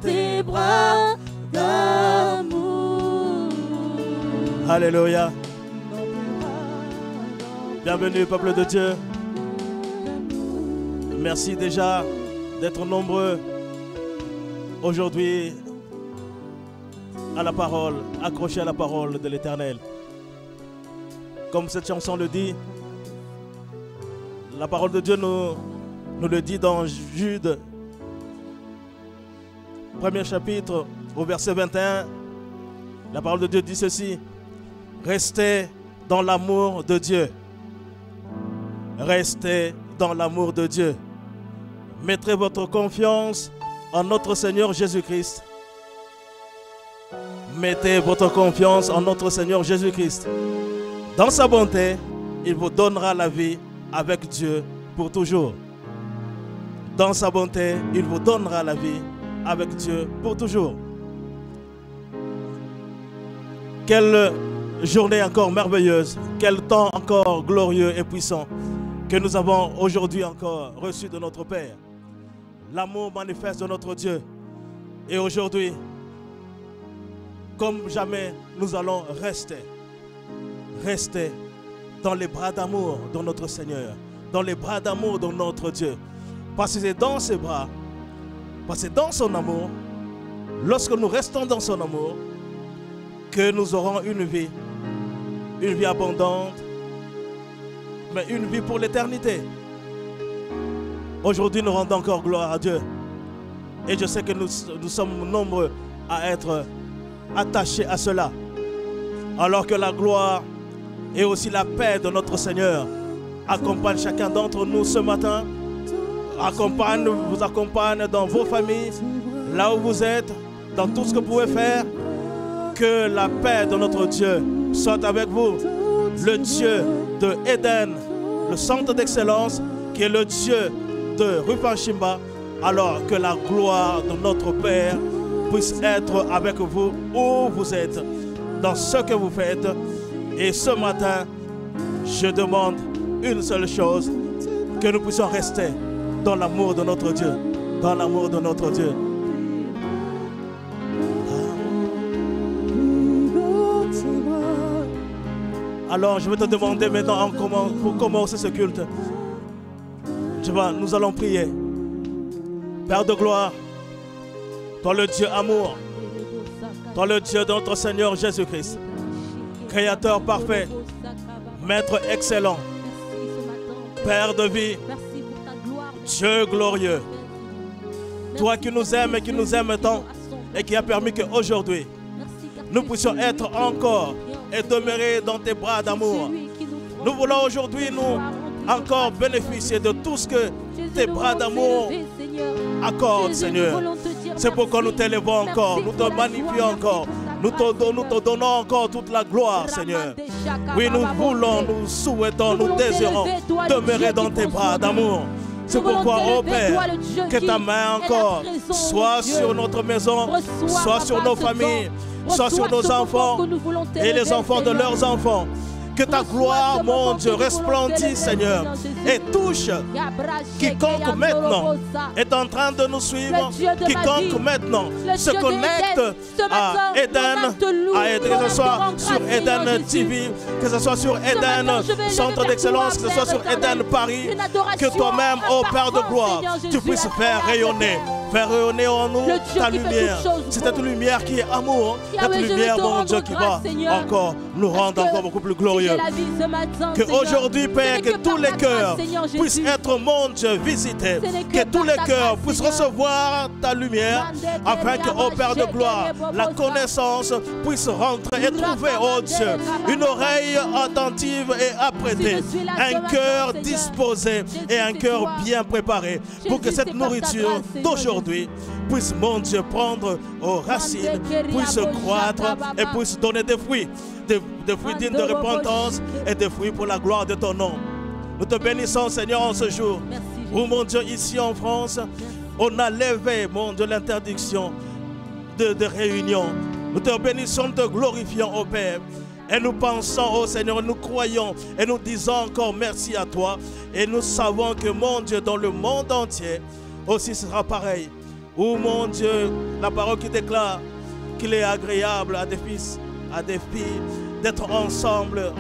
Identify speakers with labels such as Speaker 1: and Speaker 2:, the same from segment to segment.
Speaker 1: tes bras d'amour.
Speaker 2: Alléluia. Bienvenue, peuple de Dieu. Merci déjà d'être nombreux aujourd'hui à la parole, accrochés à la parole de l'Éternel. Comme cette chanson le dit, la parole de Dieu nous le dit dans Jude, premier chapitre, au verset 21. La parole de Dieu dit ceci: restez dans l'amour de Dieu. Restez dans l'amour de Dieu. Mettrez votre confiance en notre Seigneur Jésus-Christ. Mettez votre confiance en notre Seigneur Jésus-Christ. Dans sa bonté, il vous donnera la vie avec Dieu pour toujours. Dans sa bonté, il vous donnera la vie avec Dieu pour toujours. Quelle journée encore merveilleuse, quel temps encore glorieux et puissant que nous avons aujourd'hui encore reçu de notre Père. L'amour manifeste de notre Dieu. Et aujourd'hui, comme jamais, nous allons rester dans les bras d'amour de notre Seigneur, dans les bras d'amour de notre Dieu. Parce que c'est dans ses bras, parce que c'est dans son amour, lorsque nous restons dans son amour, que nous aurons une vie abondante, mais une vie pour l'éternité. Aujourd'hui, nous rendons encore gloire à Dieu. Et je sais que nous sommes nombreux à être attachés à cela. Alors que la gloire et aussi la paix de notre Seigneur accompagne chacun d'entre nous ce matin. Vous accompagne dans vos familles, là où vous êtes, dans tout ce que vous pouvez faire. Que la paix de notre Dieu soit avec vous. Le Dieu de Éden, le centre d'excellence, qui est le Dieu de Rupashimba, alors que la gloire de notre Père puisse être avec vous où vous êtes, dans ce que vous faites. Et ce matin, je demande une seule chose, que nous puissions rester dans l'amour de notre Dieu, dans l'amour de notre Dieu. Alors, je vais te demander maintenant pour commencer ce culte. Nous allons prier. Père de gloire, toi le Dieu amour, toi le Dieu de notre Seigneur Jésus-Christ, Créateur parfait, Maître excellent, Père de vie, Dieu glorieux, toi qui nous aimes et qui nous aimes tant et qui a permis qu'aujourd'hui nous puissions être encore et demeurer dans tes bras d'amour. Nous voulons aujourd'hui nous encore bénéficier de tout ce que tes bras d'amour accordent, Seigneur. C'est pourquoi nous t'élevons encore, nous te magnifions encore, nous te donnons encore toute la gloire, Seigneur. Oui, nous voulons, nous souhaitons, nous désirons demeurer dans tes bras d'amour. C'est pourquoi, ô Père, que ta main encore soit sur notre maison, soit sur nos familles, soit sur nos enfants et les enfants de leurs enfants. Que ta gloire, mon Dieu, resplendisse, Seigneur, et touche quiconque maintenant est en train de nous suivre, quiconque maintenant se connecte à Eden, que ce soit sur Eden TV, que ce soit sur Eden Centre d'Excellence, que ce soit sur Eden Paris, que toi-même, ô Père de gloire, tu puisses faire rayonner en nous ta lumière. C'est cette lumière qui est amour, cette lumière, mon Dieu, qui va encore nous rendre encore beaucoup plus glorieux. Que aujourd'hui, Père, que tous les cœurs puissent être, mon Dieu, visités. Que tous les cœurs puissent recevoir ta lumière, afin que, ô Père de gloire, la connaissance puisse rentrer et trouver, ô Dieu, une oreille attentive et apprêtée, un cœur disposé et un cœur bien préparé, pour que cette nourriture d'aujourd'hui puisse, mon Dieu, prendre aux racines, puisse croître et puisse donner des fruits. Des fruits dignes de repentance et des fruits pour la gloire de ton nom. Nous te bénissons, Seigneur, en ce jour où, mon Dieu, ici en France, on a levé, mon Dieu, l'interdiction de réunion. Nous te bénissons, nous te glorifions, ô Père. Et nous pensons, ô Seigneur, nous croyons et nous disons encore merci à toi. Et nous savons que, mon Dieu, dans le monde entier, aussi sera pareil. Oh mon Dieu, la parole qui déclare qu'il est agréable à des fils, à des filles, d'être ensemble,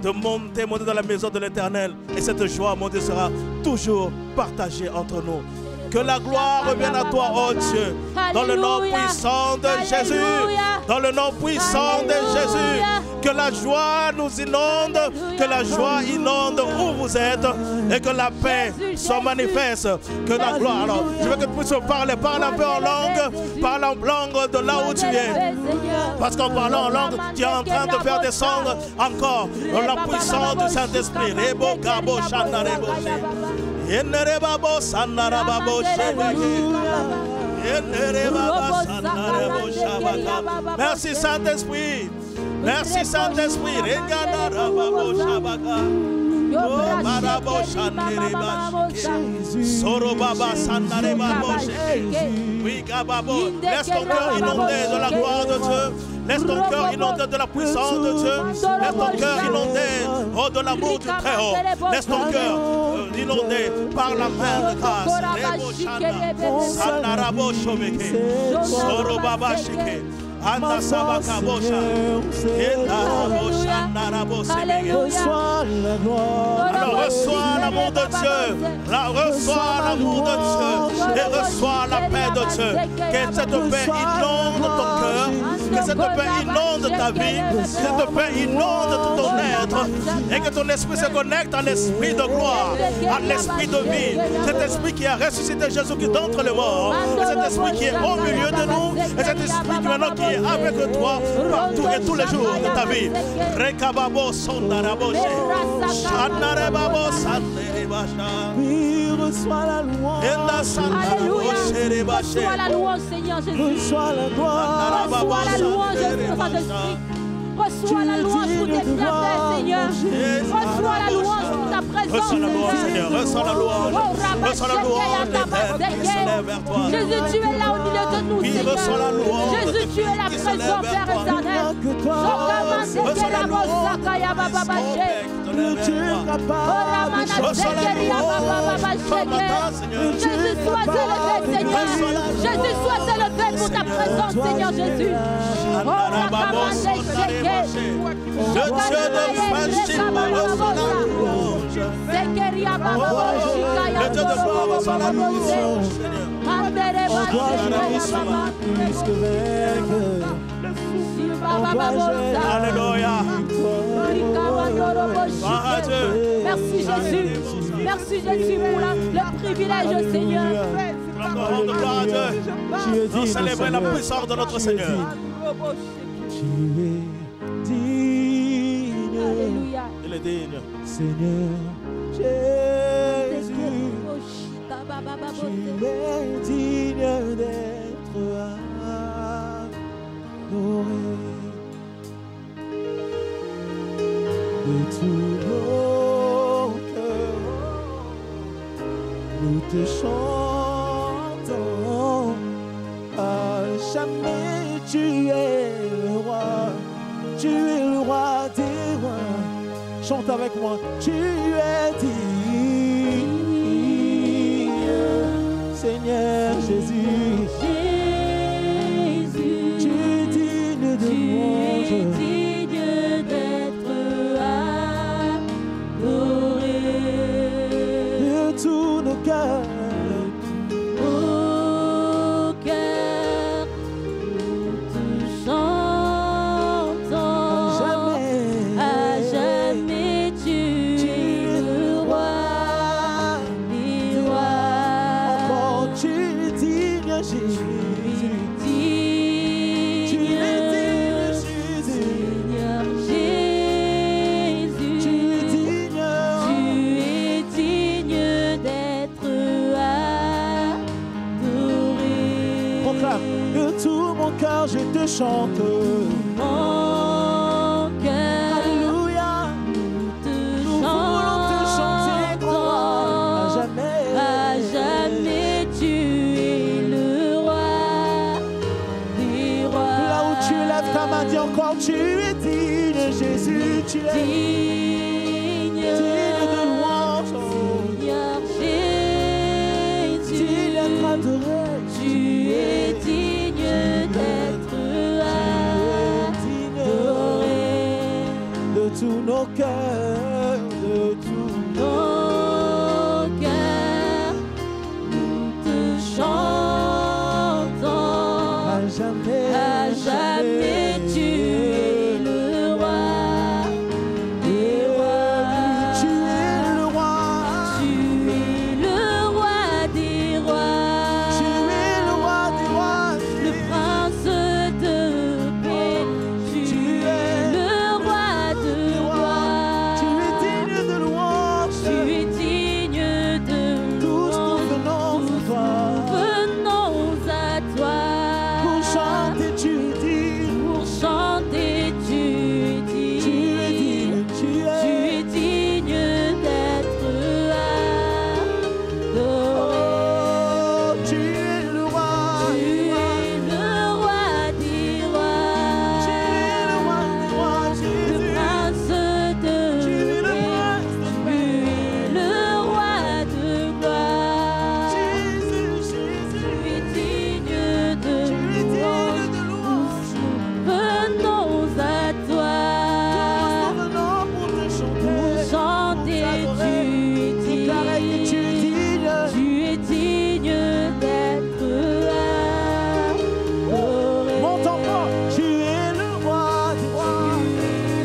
Speaker 2: de monter dans la maison de l'Éternel. Et cette joie, mon Dieu, sera toujours partagée entre nous. Que la gloire revienne à toi, oh Dieu, dans le nom puissant de Jésus. Dans le nom puissant de Jésus. Que la joie nous inonde, que la joie inonde où vous êtes et que la paix soit manifeste. Que la gloire. Alors, je veux que tu puisses parler, parle un peu en langue, parle en langue de là où tu es. Parce qu'en parlant en langue, tu es en train de faire descendre encore la puissance du Saint-Esprit. Rebo, Gabo, Shana, Rebo, merci Saint-Esprit. Merci Saint-Esprit. Laisse ton cœur inondé de la gloire de Dieu. Laisse ton cœur inondé de la puissance de Dieu. Laisse ton cœur inondé de l'amour du Très-Haut. Laisse ton cœur inondé par la main de grâce. Alors reçois l'amour de Dieu, reçois l'amour de Dieu et reçois la paix de Dieu. Que cette paix inonde ton cœur, que cette paix inonde ta vie, que cette paix inonde tout ton être et que ton esprit se connecte à l'esprit de gloire, à l'esprit de vie, cet esprit qui a ressuscité Jésus-Christ d'entre les morts, et cet esprit qui est au milieu de nous, et cet esprit qui maintenant qui est avec toi partout et tous les jours de ta vie. Rekababo sondaraboshe, shandarebabo sanderebasha.
Speaker 1: Oui, reçois la louange.
Speaker 3: Alléluia. Reçois la louange, Seigneur Jésus.
Speaker 1: Reçois la gloire.
Speaker 3: Reçois la louange, Jésus, Saint-Esprit. Reçois la louange pour tes bienfaits, Seigneur. Reçois la louange pour ta présence,
Speaker 2: reçois la louange, Seigneur. Reçois la louange. Reçois la louange.
Speaker 3: Jésus, tu es là au milieu de nous, Seigneur. Jésus, tu es la présence, Père éternel.
Speaker 1: Reçois la louange.
Speaker 3: Jésus, sois élevé, Seigneur. Jésus, sois élevé pour ta présence, Seigneur Jésus.
Speaker 2: Le Dieu de friendship reçoit la louange. Le Dieu de gloire reçoit la louange, Alléluia.
Speaker 3: Merci Jésus. Merci Jésus pour le privilège, Seigneur.
Speaker 2: Nous célébrons la puissance de notre Seigneur.
Speaker 3: Alléluia.
Speaker 2: Il est digne.
Speaker 1: Seigneur Jésus, tu es digne d'être adoré. De tout nos cœurs, nous te chantons. À jamais tu es le roi. Tu es le roi des rois. Chante avec moi. Tu es digne, Seigneur Jésus.
Speaker 3: Jésus,
Speaker 1: Tu es digne de louange.
Speaker 3: tu es digne d'être adoré.
Speaker 1: De tous nos cœurs,
Speaker 3: Au cœur, nous te chantons. À jamais tu es le roi des rois.
Speaker 1: encore tu es digne, Jésus. Tu es digne, Jésus.
Speaker 3: Seigneur Jésus,
Speaker 1: Tu es digne.
Speaker 3: tu es digne d'être adoré.
Speaker 1: Proclame. De tout mon cœur, je te chante.
Speaker 3: Mon cœur,
Speaker 1: Alléluia.
Speaker 3: nous
Speaker 1: voulons te chanter, grand roi. À jamais.
Speaker 3: À jamais tu es le roi des rois.
Speaker 1: Là où tu lèves ta main, dis encore, tu es digne, Jésus. Tu es
Speaker 3: Digne
Speaker 1: digne de louange.
Speaker 3: Seigneur Jésus,
Speaker 1: Digne d'être adoré.
Speaker 3: tu Tu es digne d'être adoré.
Speaker 1: De tous nos cœurs, de tous
Speaker 3: Nos cœurs, nous te chantons.
Speaker 1: à jamais,
Speaker 3: À jamais tu es le roi des rois.
Speaker 1: Tu es le roi.
Speaker 3: Tu es le roi des rois.
Speaker 1: Tu es le roi des rois.
Speaker 3: Le prince de paix. Tu es le roi de gloire.
Speaker 1: Tu es digne de louange.
Speaker 3: Tu es digne de
Speaker 1: Tous nous
Speaker 3: louange.
Speaker 1: venons à toi.
Speaker 3: Venons à toi.
Speaker 1: Pour chanter, tu es digne.
Speaker 3: Pour chanter, tu es digne.
Speaker 1: Tu es digne. Tu
Speaker 3: Tu
Speaker 1: es
Speaker 3: es digne d'être adoré.
Speaker 1: Oh, tu es le roi.
Speaker 3: Tu es le roi des rois.
Speaker 1: Tu es le roi des rois,
Speaker 3: Le
Speaker 1: Jésus.
Speaker 3: prince de
Speaker 1: Tu es le
Speaker 3: paix.
Speaker 1: prince de
Speaker 3: Tu es le roi de gloire.
Speaker 1: Jésus,
Speaker 3: Tu
Speaker 1: Jésus.
Speaker 3: es digne de
Speaker 1: Tu es digne
Speaker 3: louange.
Speaker 1: de louange.
Speaker 3: Venons à toi.
Speaker 1: Nous venons pour te chanter.
Speaker 3: Pour chanter,
Speaker 1: Pour t'adorer.
Speaker 3: tu es
Speaker 1: Déclarer que tu es
Speaker 3: digne.
Speaker 1: digne.
Speaker 3: Tu es digne d'être adoré.
Speaker 1: Monte encore. Tu es le roi des rois.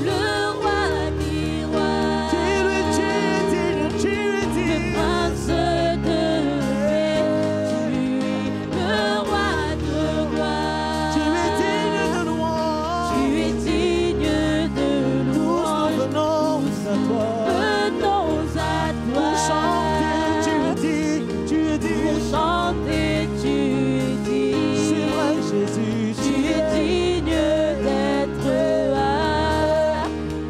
Speaker 3: Le roi des rois.
Speaker 1: Tu es digne, tu es
Speaker 3: Le
Speaker 1: digne.
Speaker 3: prince de paix. Tu es le roi de gloire.
Speaker 1: Tu es digne de louange.
Speaker 3: Tu es digne de
Speaker 1: Tous nous
Speaker 3: louange.
Speaker 1: venons à toi.
Speaker 3: Venons à toi.
Speaker 1: Pour chanter, tu es digne, tu es
Speaker 3: Pour
Speaker 1: digne.
Speaker 3: chanter, tu es digne.
Speaker 1: C'est vrai, Jésus,
Speaker 3: Tu es digne d'être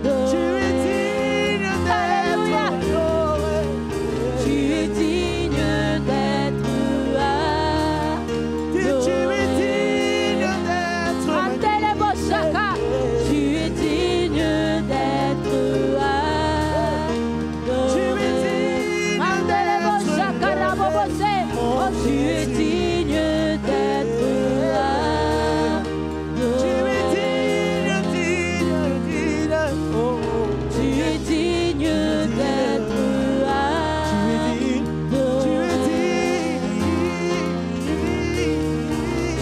Speaker 1: Tu es
Speaker 3: adoré.
Speaker 1: digne d'être
Speaker 3: Alléluia.
Speaker 1: adoré.
Speaker 3: Tu es digne d'être
Speaker 1: Tu es
Speaker 3: adoré.
Speaker 1: digne d'être
Speaker 3: Andele Boshaka, tu es digne d'être
Speaker 1: Tu es
Speaker 3: adoré.
Speaker 1: digne
Speaker 3: Andele
Speaker 1: d'être
Speaker 3: Boshaka, Rabobose, oh, tu es digne d'être
Speaker 1: Tu es
Speaker 3: adoré.
Speaker 1: digne, digne, digne. Oh, oh.
Speaker 3: Tu es digne d'être
Speaker 1: Tu es
Speaker 3: adoré.
Speaker 1: digne.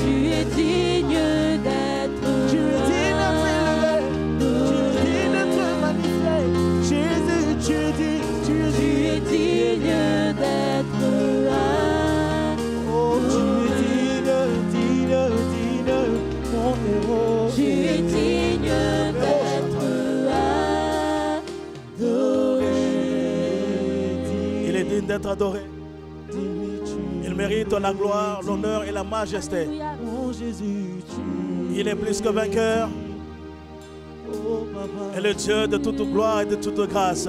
Speaker 3: Tu es digne d'être
Speaker 1: Tu es digne d'être élevé. Tu es digne d'être magnifié. Jésus, tu es digne, tu es
Speaker 3: Tu es digne d'être
Speaker 1: Oh, tu es digne, digne, digne, mon héros.
Speaker 3: Tu es digne d'être adoré.
Speaker 2: Il est digne d'être adoré.
Speaker 1: Dis-lui, tu
Speaker 2: Il mérite la gloire, l'honneur et la majesté.
Speaker 3: Alléluia.
Speaker 1: mon Jésus, tu
Speaker 2: Il est plus que vainqueur.
Speaker 1: oh papa,
Speaker 2: Et le Dieu de toute gloire et de toute grâce.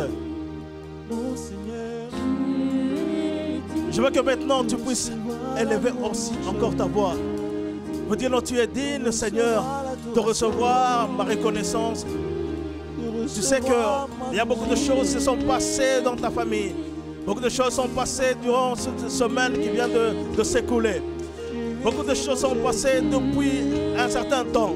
Speaker 1: mon Seigneur.
Speaker 2: Je veux que maintenant tu puisses élever aussi encore ta voix. Vous dire, non, tu es digne, Seigneur, de recevoir ma reconnaissance. Tu sais qu'il y a beaucoup de choses qui se sont passées dans ta famille. Beaucoup de choses sont passées durant cette semaine qui vient de s'écouler. Beaucoup de choses sont passées depuis un certain temps.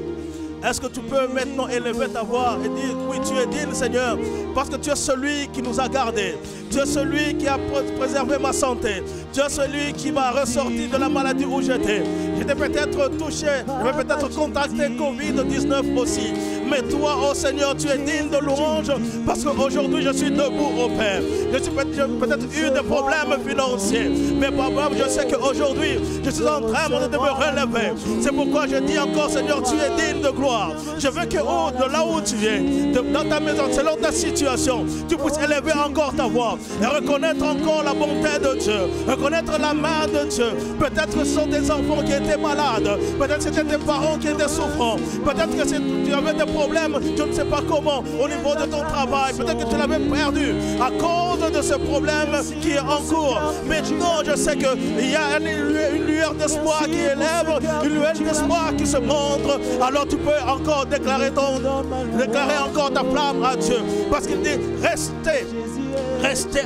Speaker 2: Est-ce que tu peux maintenant élever ta voix et dire, oui, tu es digne, Seigneur, parce que tu es celui qui nous a gardés. Tu es celui qui a préservé ma santé. Tu es celui qui m'a ressorti de la maladie où j'étais. J'étais peut-être touché, j'avais peut-être contracté Covid-19 aussi. Mais toi, oh Seigneur, tu es digne de louange parce qu'aujourd'hui, je suis debout, oh Père. J'ai peut-être eu des problèmes financiers. Mais papa, je sais qu'aujourd'hui, je suis en train de me relever. C'est pourquoi je dis encore, Seigneur, tu es digne de gloire. Je veux que de là où tu es, dans ta maison, selon ta situation, tu puisses élever encore ta voix et reconnaître encore la bonté de Dieu, reconnaître la main de Dieu. Peut-être ce sont des enfants qui étaient étais malade. Peut-être que c'était tes parents qui étaient souffrants. Peut-être que tu avais des problèmes, je ne sais pas comment, au niveau de ton travail. Peut-être que tu l'avais perdu à cause de ce problème qui est en cours. Maintenant, je sais qu'il y a une lueur d'espoir qui élève, une lueur d'espoir qui se montre. Alors tu peux encore déclarer encore ta flamme à Dieu. Parce qu'il dit, restez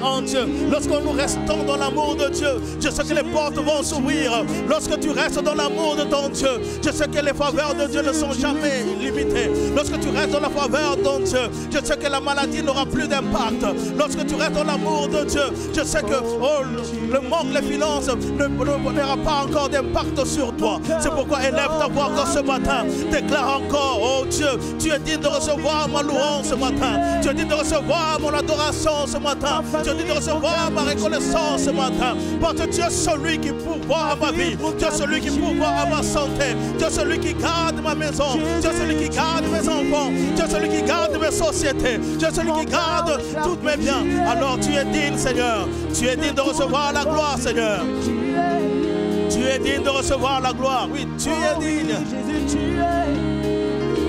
Speaker 2: en Dieu. Lorsque nous restons dans l'amour de Dieu, je sais que les portes vont s'ouvrir. Lorsque tu restes dans l'amour de ton Dieu, je sais que les faveurs de Dieu ne sont jamais limitées. Lorsque tu restes dans la faveur de ton Dieu, je sais que la maladie n'aura plus d'impact. Lorsque tu restes dans l'amour de Dieu, je sais que le manque, les finances n'aura pas encore d'impact sur toi. C'est pourquoi élève ta voix encore ce matin. Déclare encore, oh Dieu, tu es digne de recevoir ma louange ce matin. Tu es digne de recevoir mon adoration ce matin. Tu es digne de recevoir ma reconnaissance ce matin. Parce que tu es celui qui pourvoit à ma vie. Tu es celui qui pourvoit à ma santé. Tu es celui qui garde ma maison. Tu es celui qui garde mes enfants. Tu es celui qui garde mes sociétés. Tu es celui qui garde tous mes biens. Alors tu es digne, Seigneur. Tu es digne de recevoir la gloire, Seigneur. Tu es digne de recevoir la gloire. Oui, tu es digne.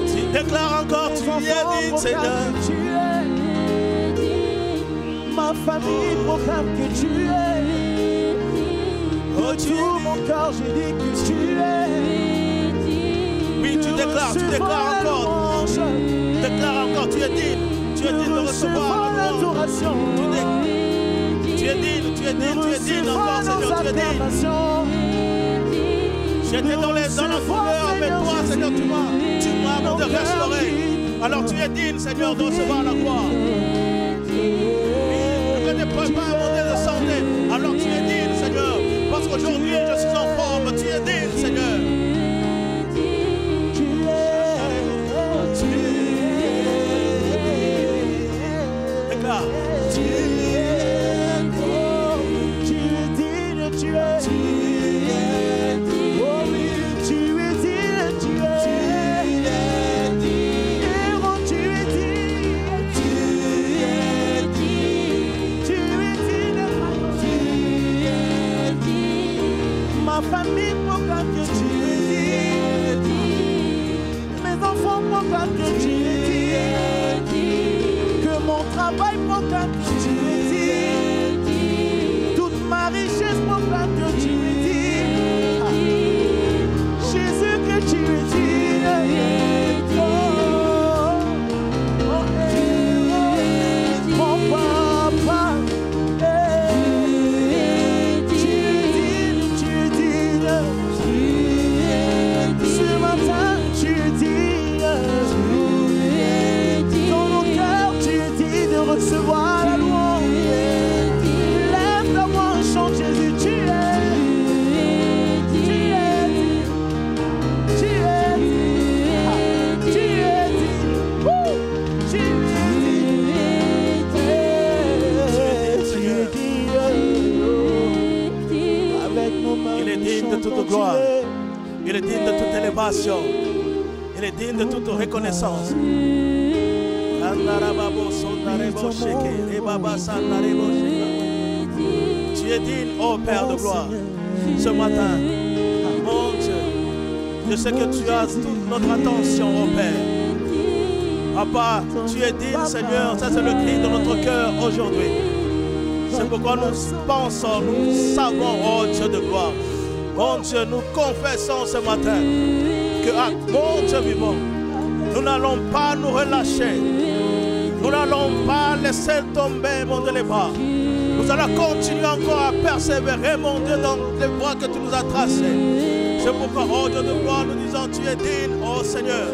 Speaker 2: Tu déclares encore, tu es digne, Seigneur.
Speaker 1: Ma famille proclame que tu es.
Speaker 2: Oh, tu
Speaker 1: tout mon cœur, j'ai dit que tu es.
Speaker 2: Oui, tu déclares encore. Déclare encore, tu es digne. Tu es digne de recevoir l'adoration. Tu es digne encore, Seigneur, tu es digne. J'étais dans la douleur, mais toi, Seigneur, tu m'as de restaurer. Alors tu es digne, Seigneur, de recevoir la gloire. Je ne peux pas monter de santé. Alors tu es digne, Seigneur. Parce qu'aujourd'hui, je suis en forme. Tu es digne, Seigneur. Déclare.
Speaker 1: Ma famille proclame que tu es digne. Mes enfants proclament que tu es digne. Que mon travail proclame que tu es digne. Toute ma richesse proclame que tu es digne. Jésus, que tu es digne. Mon papa. Recevoir la louange. Lève ta voix, chante Jésus, tu es. Tu es digne. Tu es digne. Tu es digne. Tu es digne. Avec nos mains.
Speaker 2: Il est digne de toute gloire. Il est digne de toute élévation. Il est digne de toute reconnaissance. Tu es digne, ô Père de gloire, ce matin. Mon Dieu, je sais que tu as toute notre attention, ô Père. Papa, tu es digne, Seigneur. Ça, c'est le cri de notre cœur aujourd'hui. C'est pourquoi nous pensons, nous savons, ô Dieu de gloire. Mon Dieu, nous confessons ce matin que, mon Dieu vivant, nous n'allons pas nous relâcher. Nous n'allons pas laisser tomber, mon Dieu, les bras. Nous allons continuer encore à persévérer, mon Dieu, dans les voies que tu nous as tracées. C'est pourquoi, oh Dieu de gloire, nous disons, tu es digne, oh Seigneur.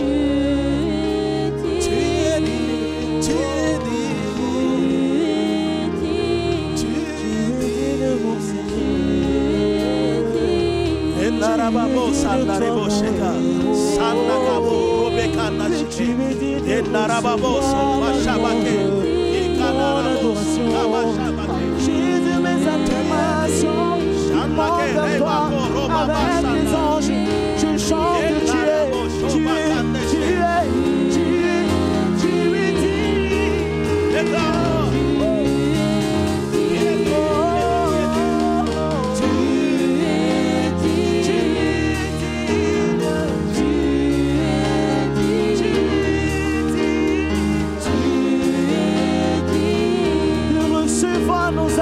Speaker 2: Tu es digne, tu es digne. Tu es digne, mon Seigneur. Et Narababo, Sandarebo, Sheka, Sandakabo, Robeka, Nachiki. Et Narababo, Shabake, et Kanarabo, Kabashabake.
Speaker 1: Jésus, mes acclamations,
Speaker 2: Shandake, Rebako, Robaba,
Speaker 1: avec les anges, je chante que tu es digne.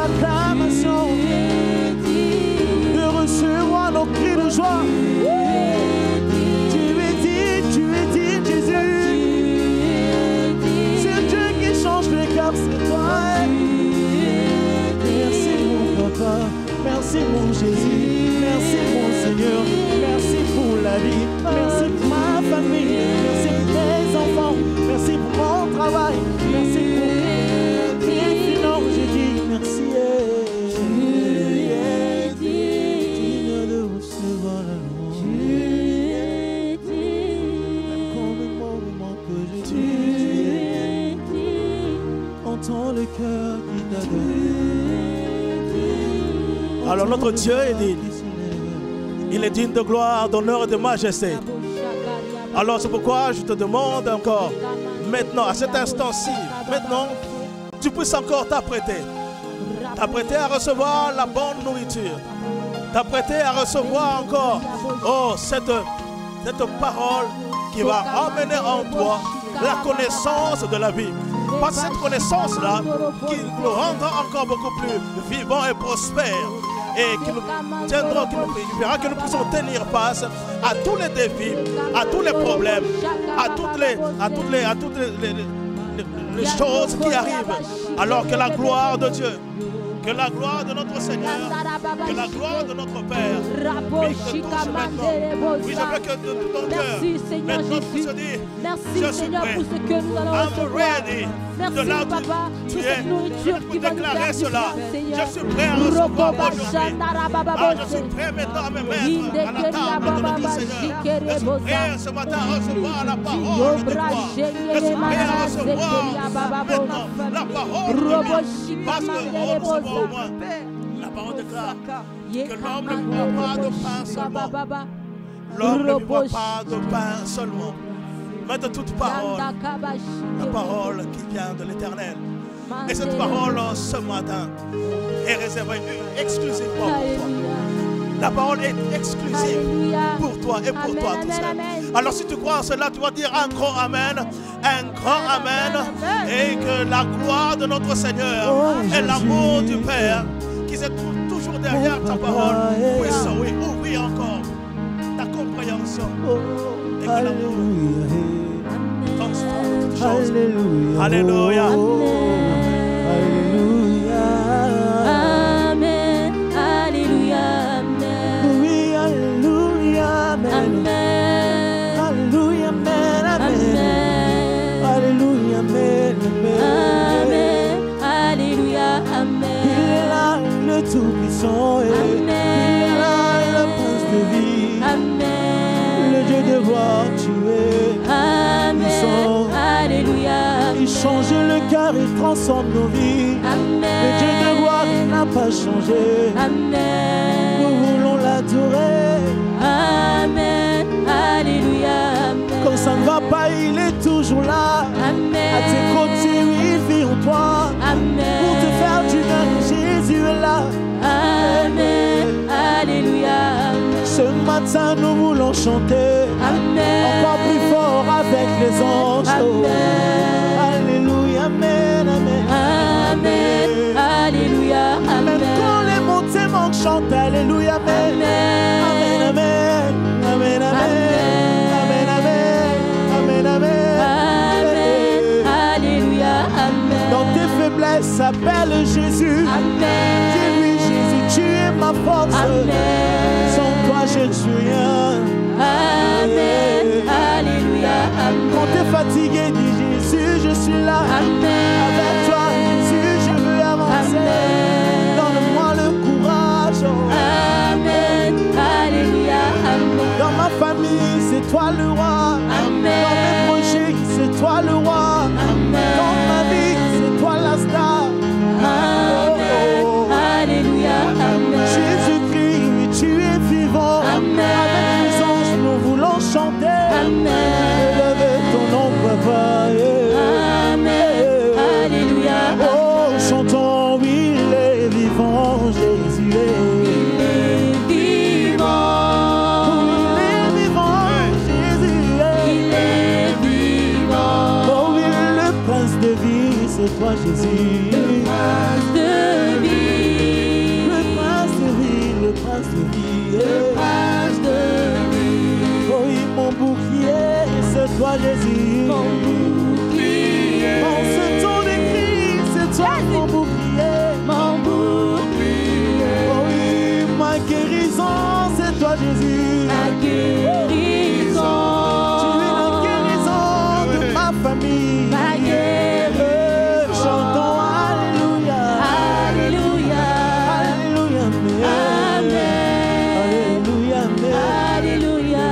Speaker 1: acclamations, de recevoir nos cris de joie. Tu es digne, Jésus. C'est Dieu qui change les cœurs, c'est toi. Merci mon papa, merci mon Jésus, merci mon Seigneur, merci pour la vie, merci pour ma famille, merci pour mes enfants, merci pour mon travail, merci pour mes finances. J'ai dit merci. Digne de recevoir la louange. Même quand le moment que je dis, entends le cœur qui t'adore.
Speaker 2: Alors notre Dieu est digne. Il est digne de gloire, d'honneur et de majesté. Alors c'est pourquoi je te demande encore, maintenant, à cet instant-ci, maintenant, tu puisses encore t'apprêter. T'apprêter à recevoir la bonne nourriture. T'apprêter à recevoir encore, oh, cette parole qui va amener en toi la connaissance de la vie. Parce que cette connaissance-là qui nous rendra encore beaucoup plus vivants et prospères. Et qui nous tiendra, qui nous fera que nous puissions tenir face à tous les défis, à tous les problèmes, à toutes les choses qui arrivent. Alors que la gloire de Dieu, que la gloire de notre Seigneur, que la gloire de notre Père, oui, te touche maintenant. Oui, je veux que de tout ton cœur, maintenant tu se dis, je suis prêt. I'm ready. De là où tu es, je peux déclarer cela. Je suis prêt à recevoir aujourd'hui. Je suis prêt maintenant à me mettre à la table de notre Seigneur. Je suis prêt ce matin à recevoir la parole de toi. Je suis prêt à recevoir maintenant la parole de Dieu. Parce que la parole déclare que l'homme ne vivra pas de pain seulement. L'homme ne vivra pas de pain seulement, mais de toute parole. La parole qui vient de l'Éternel. Et cette parole ce matin est réservée exclusivement pour toi. La parole est exclusive pour toi et pour toi tout seul. Alors si tu crois en cela, tu vas dire un grand Amen, un grand Amen, et que la gloire de notre Seigneur et l'amour du Père qui se trouve toujours derrière ta parole puisse ouvrir encore ta compréhension et que l'amour transforme toutes choses. Alléluia.
Speaker 1: Tout-puissant et il est là, le prince de vie. Amen. Le Dieu de gloire, tu es puissant.
Speaker 3: Alléluia.
Speaker 1: Il change le cœur, il transforme nos vies. Amen. Le Dieu de gloire, il n'a pas changé. Amen. Nous voulons l'adorer.
Speaker 3: Amen. Alléluia. Amen.
Speaker 1: Quand ça ne va pas, il est toujours là. Amen. À tes côtés, il vit en toi. Amen. Pour te faire du bien, Jésus est là.
Speaker 3: Amen, alléluia.
Speaker 1: Ce matin nous voulons chanter. Amen. Encore plus fort avec les anges. Amen. Alléluia, amen, amen.
Speaker 3: Amen, alléluia, amen.
Speaker 1: Même quand les mots te manquent, chante alléluia, amen. Amen, amen, amen, amen, amen, amen, amen.
Speaker 3: Alléluia, amen.
Speaker 1: Dans tes faiblesses, appelle Jésus. Amen. Tu es ma force. Amen. Sans toi je ne suis rien.
Speaker 3: Amen. Alléluia. Amen.
Speaker 1: Quand tu es fatigué, dis Jésus, je suis là. Amen. Avec toi Jésus, je veux avancer. Amen. Donne-moi le courage.
Speaker 3: Amen. Alléluia. Amen.
Speaker 1: Dans ma famille, c'est toi le roi. Amen. Dans mes projets, c'est toi le roi. Amen. Dans ma vie, c'est toi la star. Jésus-Christ, oui, tu es vivant. Amen. Avec les anges, nous voulons chanter. Amen. Élevez ton nom, papa.
Speaker 3: Amen. Alléluia.
Speaker 1: Oh, chantons, oui, il est vivant, Jésus est.
Speaker 3: Il est vivant.
Speaker 1: Il est vivant, Jésus est.
Speaker 3: Il est vivant.
Speaker 1: Oh, oui, le prince de vie, c'est toi, Jésus.
Speaker 3: Le prince de vie.
Speaker 1: Jésus.
Speaker 3: mon bouclier.
Speaker 1: En ce temps de crise, c'est toi mon bouclier.
Speaker 3: Mon bouclier.
Speaker 1: Oh oui, ma guérison, c'est toi Jésus.
Speaker 3: Ma guérison.
Speaker 1: Tu es la guérison de ma famille.
Speaker 3: Ma guérison.
Speaker 1: Chantons Alléluia.
Speaker 3: Alléluia.
Speaker 1: Alléluia.
Speaker 3: Alléluia. Alléluia.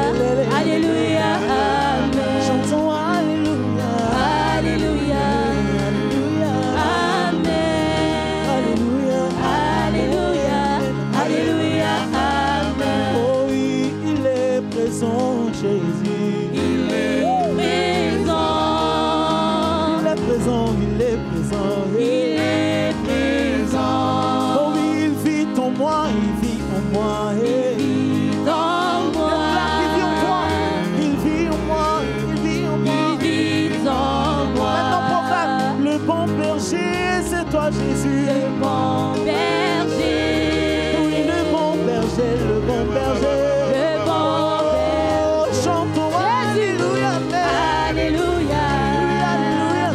Speaker 3: Alléluia. Amen.
Speaker 1: Chantons Alléluia.
Speaker 3: Alléluia. Amen.
Speaker 1: Alléluia.
Speaker 3: Alléluia. Alléluia. Amen.
Speaker 1: Oh oui, il est présent, Jésus.
Speaker 3: Il est présent.
Speaker 1: Il est présent, il est présent.
Speaker 3: Il est présent.
Speaker 1: Oh oui, il vit en moi, il vit en moi.
Speaker 3: Il vit en moi.
Speaker 1: Il vit en toi, il vit en moi, il vit en moi.
Speaker 3: Il vit en moi.
Speaker 1: Maintenant proclame, le bon berger, c'est toi Jésus.
Speaker 3: Le bon berger.
Speaker 1: Oui, le bon berger, le bon berger.
Speaker 3: Le bon berger.
Speaker 1: Oh, chantons Alléluia,
Speaker 3: Alléluia.
Speaker 1: Alléluia,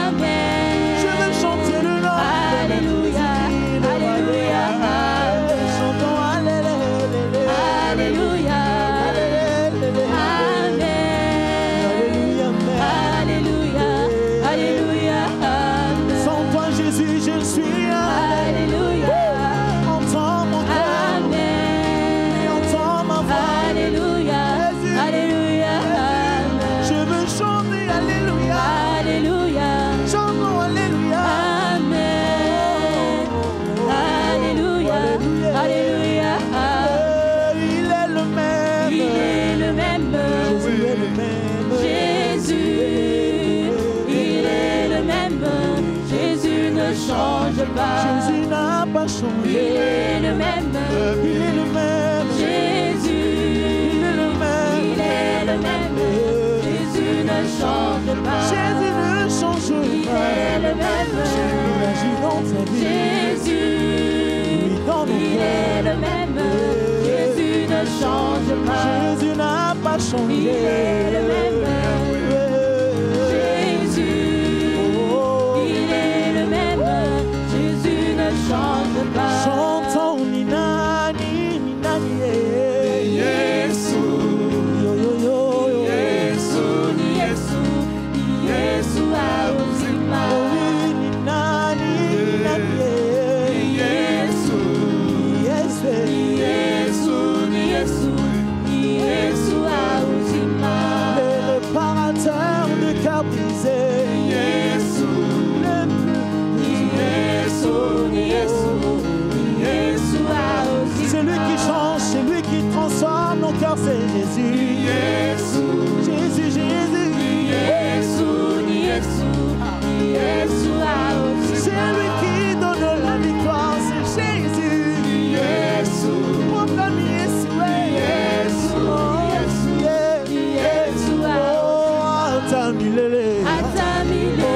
Speaker 3: Amen.
Speaker 1: je veux chanter le nom.
Speaker 3: Alléluia. Alléluia.
Speaker 1: Chantons Alléluia.
Speaker 3: Alléluia. Amen. Alléluia. Alléluia. Amen.
Speaker 1: Sans toi Jésus, je suis
Speaker 3: Alléluia.
Speaker 1: entends mon cœur,
Speaker 3: Amen.
Speaker 1: entends ma voix.
Speaker 3: Alléluia. Alléluia. Amen.
Speaker 1: Je veux chanter Alléluia.
Speaker 3: Alléluia.
Speaker 1: Chantons Alléluia.
Speaker 3: Amen. Alléluia. Alléluia.
Speaker 1: Il est le même.
Speaker 3: Il est le même.
Speaker 1: Jésus est le même.
Speaker 3: Jésus, il est le même. Jésus ne change pas.
Speaker 1: Jésus n'a pas
Speaker 3: Il
Speaker 1: changé.
Speaker 3: est le même.
Speaker 1: Il est le même.
Speaker 3: Jésus,
Speaker 1: Il est le même.
Speaker 3: il est le même. Jésus ne change pas.
Speaker 1: Jésus ne change
Speaker 3: Il
Speaker 1: pas.
Speaker 3: est le même.
Speaker 1: Il agit dans ta vie.
Speaker 3: Jésus,
Speaker 1: Oui, dans nos
Speaker 3: il est
Speaker 1: cœurs.
Speaker 3: le même. Jésus ne change pas.
Speaker 1: Jésus n'a pas changé.
Speaker 3: Il est le même. Jésus, il est le même. Jésus ne change pas.
Speaker 1: Chantons Ninani, Ninani,
Speaker 4: Yesu,
Speaker 1: yo yo yo yo.
Speaker 4: Yesu,
Speaker 3: Yesu, Yesu auzima.
Speaker 1: Oh oui, Ninani, Ninani,
Speaker 4: Yesu,
Speaker 1: yes,
Speaker 3: Yesu, Yesu, Yesu auzima.
Speaker 1: le réparateur de cœur brisé.
Speaker 4: Yesu,
Speaker 3: Yesu, Yesu, Yesu auzima.
Speaker 1: C'est lui qui change, c'est lui qui transforme nos cœurs, c'est Jésus.
Speaker 4: Yesu,
Speaker 1: Jésus, Jésus.
Speaker 3: Yesu, Yesu, Yesu auzima.
Speaker 1: C'est lui qui donne la victoire, c'est Jésus.
Speaker 4: Yesu,
Speaker 1: Proclame Yesu,
Speaker 3: Yesu,
Speaker 1: Yesu,
Speaker 3: Yesu
Speaker 1: oh, Atamilele.
Speaker 3: Atamile,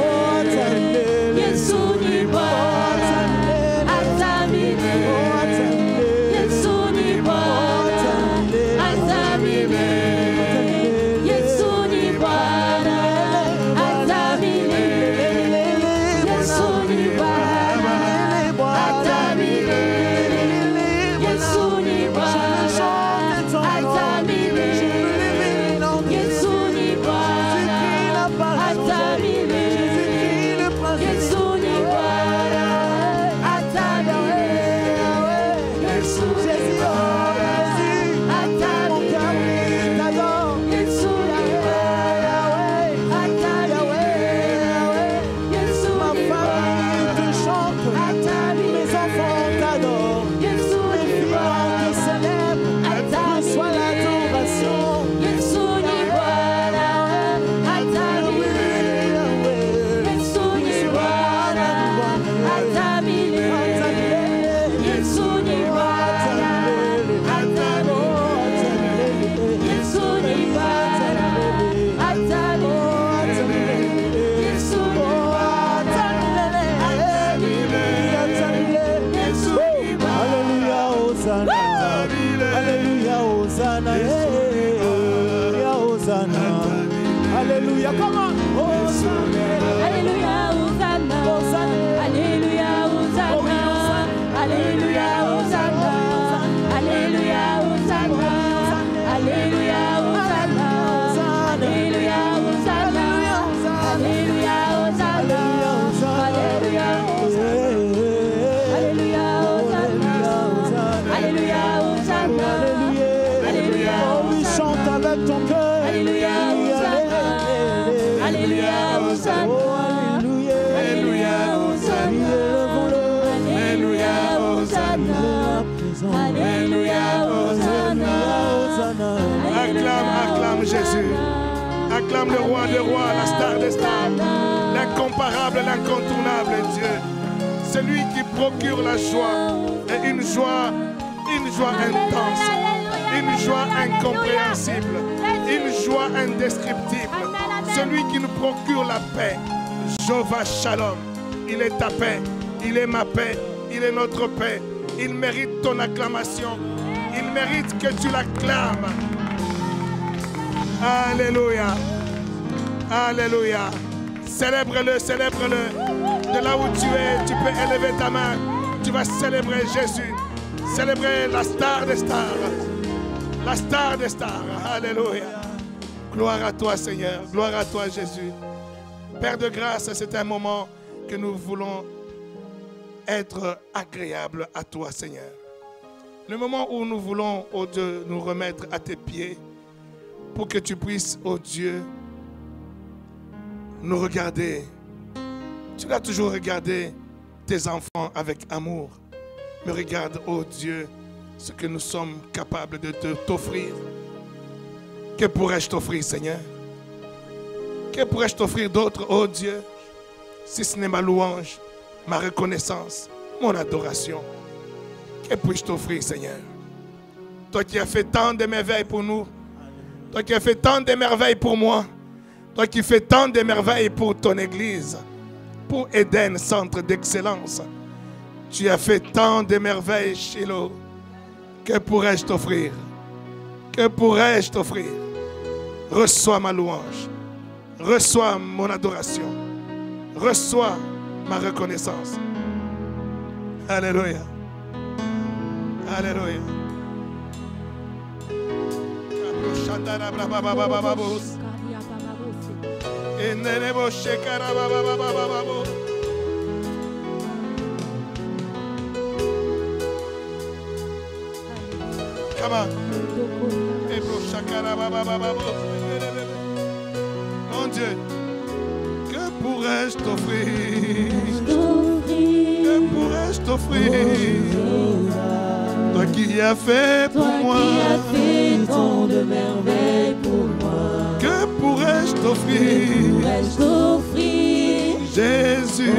Speaker 3: Yesu ni Bwana. Atamile, Yesu ni Bwana. Atamile, Yesu ni Bwana. Atamile, Yesu ni Bwana. Atamile, Yesu ni Bwana. Atamile, Yesu ni Bwana. Atamile, Yesu ni Bwana. Atamile, Yesu ni Bwana. Atamile, Yesu ni Bwana. Atamile, Yesu
Speaker 1: Ma
Speaker 3: ni
Speaker 1: famille te chante, mes enfants t'adorent,
Speaker 3: Yesu
Speaker 1: mes
Speaker 3: ni
Speaker 1: filles
Speaker 3: Bwana.
Speaker 1: te célèbrent, reçois l'adoration.
Speaker 3: Yesu ni Bwana. Atamile, Yesu ni Bwana. Atamile, Yesu ni Bwana. Atamile, Yesu ni Bwana. Atamile, Yesu ni Bwana. Yesu ni Bwana.
Speaker 1: Alléluia, Hosanna. Alléluia, Hosanna. Alléluia, Hosanna. Alléluia. Comment?
Speaker 3: Alléluia, Hosanna. Alléluia, Hosanna. Alléluia, Hosanna. Alléluia, Hosanna. Alléluia, Hosanna. Alléluia, Hosanna. Alléluia, Hosanna. Alléluia, Hosanna. Alléluia, Hosanna. Alléluia,
Speaker 1: Oh oui, chante avec ton cœur.
Speaker 3: Alléluia, Hosanna. Alléluia, Hosanna.
Speaker 1: Alléluia, Hosanna.
Speaker 3: Alléluia, Hosanna. Alléluia, Hosanna.
Speaker 5: Acclame, acclame Jésus. Acclame le roi des rois, la star des stars, l'incomparable, l'incontournable Dieu. Celui qui procure la joie et une joie intense, une joie incompréhensible, une joie indescriptible. Celui qui nous procure la paix, Jéhovah Shalom. Il est ta paix, il est ma paix, il est notre paix. Il mérite ton acclamation. Il mérite que tu l'acclames. Alléluia. Alléluia. Célèbre-le, célèbre-le. De là où tu es, tu peux élever ta main. Tu vas célébrer Jésus. Célébrer la star des stars. La star des stars. Alléluia. Gloire à toi, Seigneur. Gloire à toi, Jésus. Père de grâce, c'est un moment que nous voulons être agréable à toi, Seigneur. Le moment où nous voulons, oh Dieu, nous remettre à tes pieds pour que tu puisses, oh Dieu, nous regarder. Tu l'as toujours regardé tes enfants avec amour. Mais regarde, oh Dieu, ce que nous sommes capables de t'offrir. Que pourrais-je t'offrir, Seigneur? Que pourrais-je t'offrir d'autre, oh Dieu, si ce n'est ma louange, ma reconnaissance, mon adoration? Que puis-je t'offrir, Seigneur? Toi qui as fait tant de merveilles pour nous, toi qui as fait tant de merveilles pour moi, toi qui fais tant de merveilles pour ton Église, pour Eden, centre d'excellence, tu as fait tant de merveilles, Shiloh. Que pourrais-je t'offrir? Que pourrais-je t'offrir? Reçois ma louange, reçois mon adoration, reçois ma reconnaissance. Alléluia. Alléluia. Come on. Mon Dieu, que pourrais-je t'offrir? Que pourrais-je t'offrir? Toi qui as fait pour moi
Speaker 3: tant de merveilles pour moi.
Speaker 5: Que pourrais-je t'offrir? Jésus,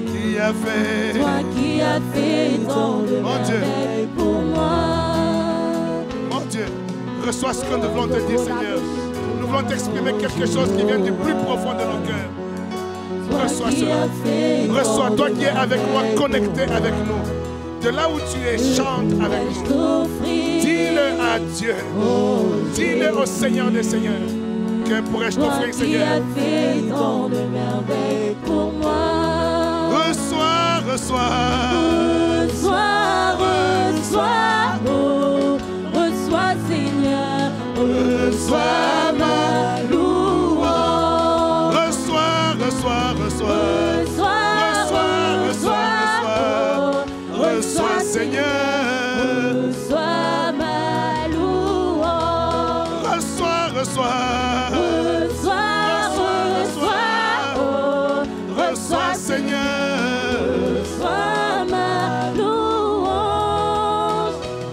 Speaker 5: qui a fait,
Speaker 3: toi qui as fait tant de merveilles pour moi.
Speaker 5: Mon Dieu, reçois ce que nous voulons te dire, Seigneur. Nous voulons t'exprimer quelque chose qui vient du plus profond de nos cœurs. Reçois cela. Reçois, toi qui es avec moi, connecté avec nous. De là où tu es, chante avec nous. Dis-le à Dieu. Dis-le au Seigneur des Seigneurs. Que pourrais-je t'offrir, Seigneur?
Speaker 3: Toi qui as fait tant de merveilles pour moi.
Speaker 5: Reçois, reçois.
Speaker 3: Reçois, reçois, oh, reçois, Seigneur. Reçois ma louange.
Speaker 5: Reçois, reçois, reçois. Reçois, Seigneur.
Speaker 3: Reçois ma louange.
Speaker 5: Reçois, reçois. Reçois, Seigneur.
Speaker 3: Reçois ma louange.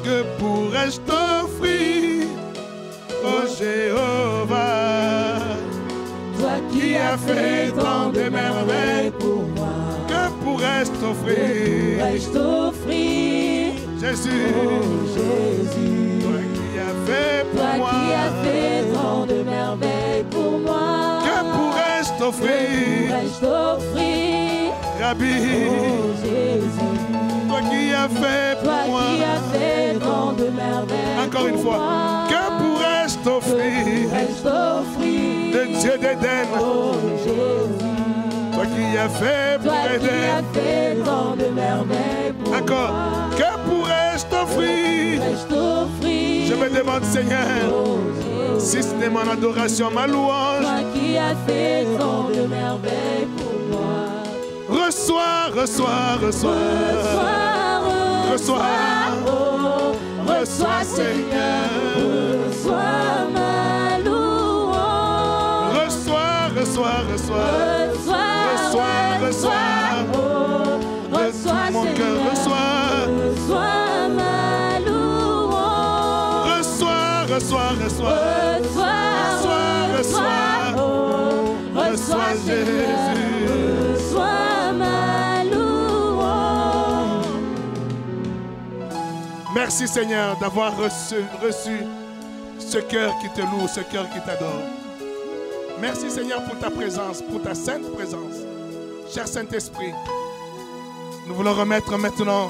Speaker 5: Que pourrais-je t'offrir, oh Jéhovah?
Speaker 3: Toi qui as fait tant de merveilles pour moi.
Speaker 5: Que pourrais-je t'offrir? Jésus,
Speaker 3: Jésus,
Speaker 5: toi qui as fait pour
Speaker 3: toi
Speaker 5: moi.
Speaker 3: qui as fait tant de merveilles pour moi.
Speaker 5: Que pourrais-je t'offrir? Rabbi,
Speaker 3: Jésus,
Speaker 5: toi qui as fait pour
Speaker 3: toi
Speaker 5: moi.
Speaker 3: qui as fait tant de merveilles.
Speaker 5: Encore une
Speaker 3: pour
Speaker 5: fois,
Speaker 3: moi.
Speaker 5: que pourrais-je t'offrir? as fait pour
Speaker 3: Toi qui
Speaker 5: aider.
Speaker 3: as fait tant de merveilles pour
Speaker 5: Encore.
Speaker 3: moi.
Speaker 5: Que pourrais-je t'offrir?
Speaker 3: Je t'offrir,
Speaker 5: Je me demande, Seigneur,
Speaker 3: oh Jésus,
Speaker 5: si ce n'est mon adoration, ma louange.
Speaker 3: toi qui as fait tant de merveilles pour moi.
Speaker 5: Reçois, reçois, reçois. Reçois. Reçois, Seigneur.
Speaker 3: Reçois ma louange.
Speaker 5: Reçois, reçois, reçois. Reçois, reçois.
Speaker 3: Reçois,
Speaker 5: Mon cœur, reçois.
Speaker 3: Reçois ma louange.
Speaker 5: Reçois, reçois, reçois. Reçois, reçois, Jésus.
Speaker 3: Reçois ma louange.
Speaker 5: Merci Seigneur d'avoir reçu ce cœur qui te loue, ce cœur qui t'adore. Merci Seigneur pour ta présence, pour ta sainte présence. Cher Saint-Esprit, nous voulons remettre maintenant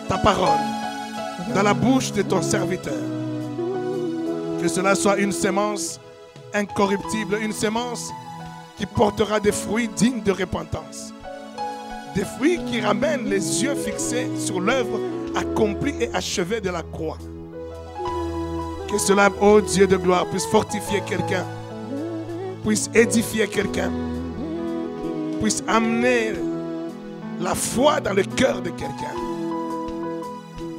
Speaker 5: ta parole dans la bouche de ton serviteur. Que cela soit une sémence incorruptible, une sémence qui portera des fruits dignes de repentance. Des fruits qui ramènent les yeux fixés sur l'œuvre accomplie et achevée de la croix. Que cela, ô Dieu de gloire, puisse fortifier quelqu'un, puisse édifier quelqu'un, puisse amener la foi dans le cœur de quelqu'un.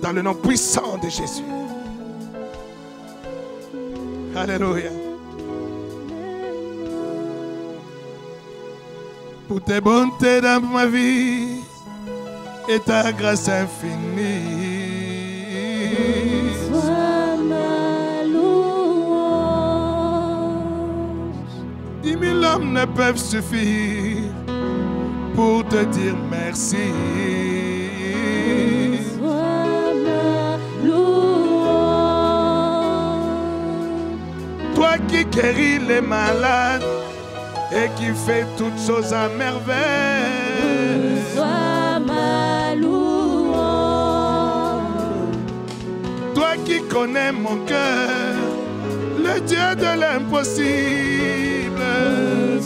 Speaker 5: Dans le nom puissant de Jésus. Alléluia. Pour tes bontés dans ma vie et ta grâce infinie.
Speaker 3: Reçois ma louange.
Speaker 5: 10 000 hommes ne peuvent suffire pour te dire merci.
Speaker 3: Reçois ma louange.
Speaker 5: Toi qui guéris les malades et qui fais toutes choses à merveille.
Speaker 3: Reçois ma louange.
Speaker 5: Toi qui connais mon cœur, le Dieu de l'impossible.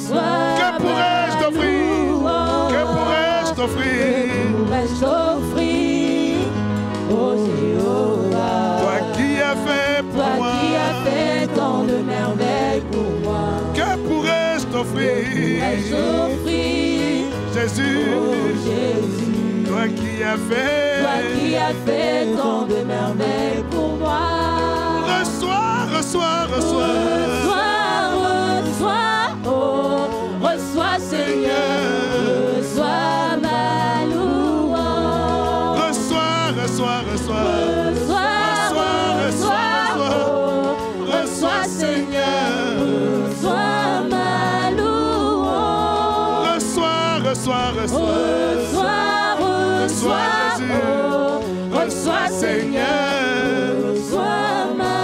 Speaker 5: Que pourrais-je t'offrir? Que pourrais-je t'offrir?
Speaker 3: Pourrais-je t'offrir, oh Jéhovah?
Speaker 5: Toi qui as fait pour
Speaker 3: Toi
Speaker 5: moi.
Speaker 3: qui as fait tant de merveilles pour moi.
Speaker 5: Que pourrais-je t'offrir?
Speaker 3: Pourrais-je t'offrir,
Speaker 5: Jésus.
Speaker 3: oh Jésus?
Speaker 5: Toi qui as
Speaker 3: Toi
Speaker 5: fait.
Speaker 3: qui as fait tant de merveilles pour moi.
Speaker 5: Reçois, reçois, reçois.
Speaker 3: Reçois, Seigneur. Reçois ma louange.
Speaker 5: Reçois, reçois, reçois.
Speaker 3: Reçois, Seigneur. Reçois ma louange.
Speaker 5: Reçois, reçois, reçois. Reçois, Jésus. Reçois, Seigneur.
Speaker 3: Reçois ma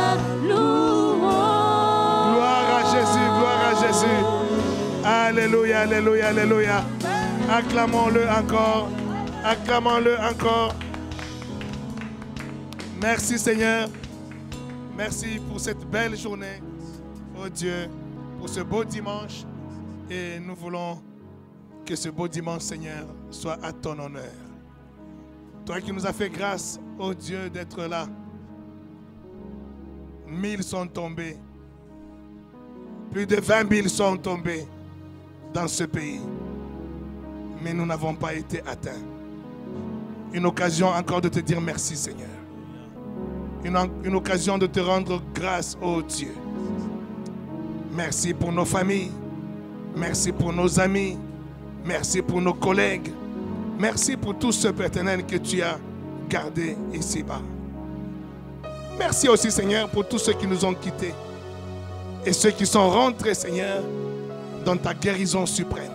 Speaker 3: louange.
Speaker 5: Gloire à Jésus, gloire à Jésus. Alléluia, alléluia, alléluia. Acclamons-le encore. Acclamons-le encore. Merci Seigneur. Merci pour cette belle journée. Oh Dieu, pour ce beau dimanche. Et nous voulons que ce beau dimanche, Seigneur, soit à ton honneur. Toi qui nous as fait grâce, oh Dieu, d'être là. 1000 sont tombés. Plus de 20 000 sont tombés dans ce pays. Mais nous n'avons pas été atteints. Une occasion encore de te dire merci, Seigneur. Une occasion de te rendre grâce, oh Dieu. Merci pour nos familles. Merci pour nos amis. Merci pour nos collègues. Merci pour tout ce personnel que tu as gardé ici-bas. Merci aussi, Seigneur, pour tous ceux qui nous ont quittés et ceux qui sont rentrés, Seigneur, dans ta guérison suprême.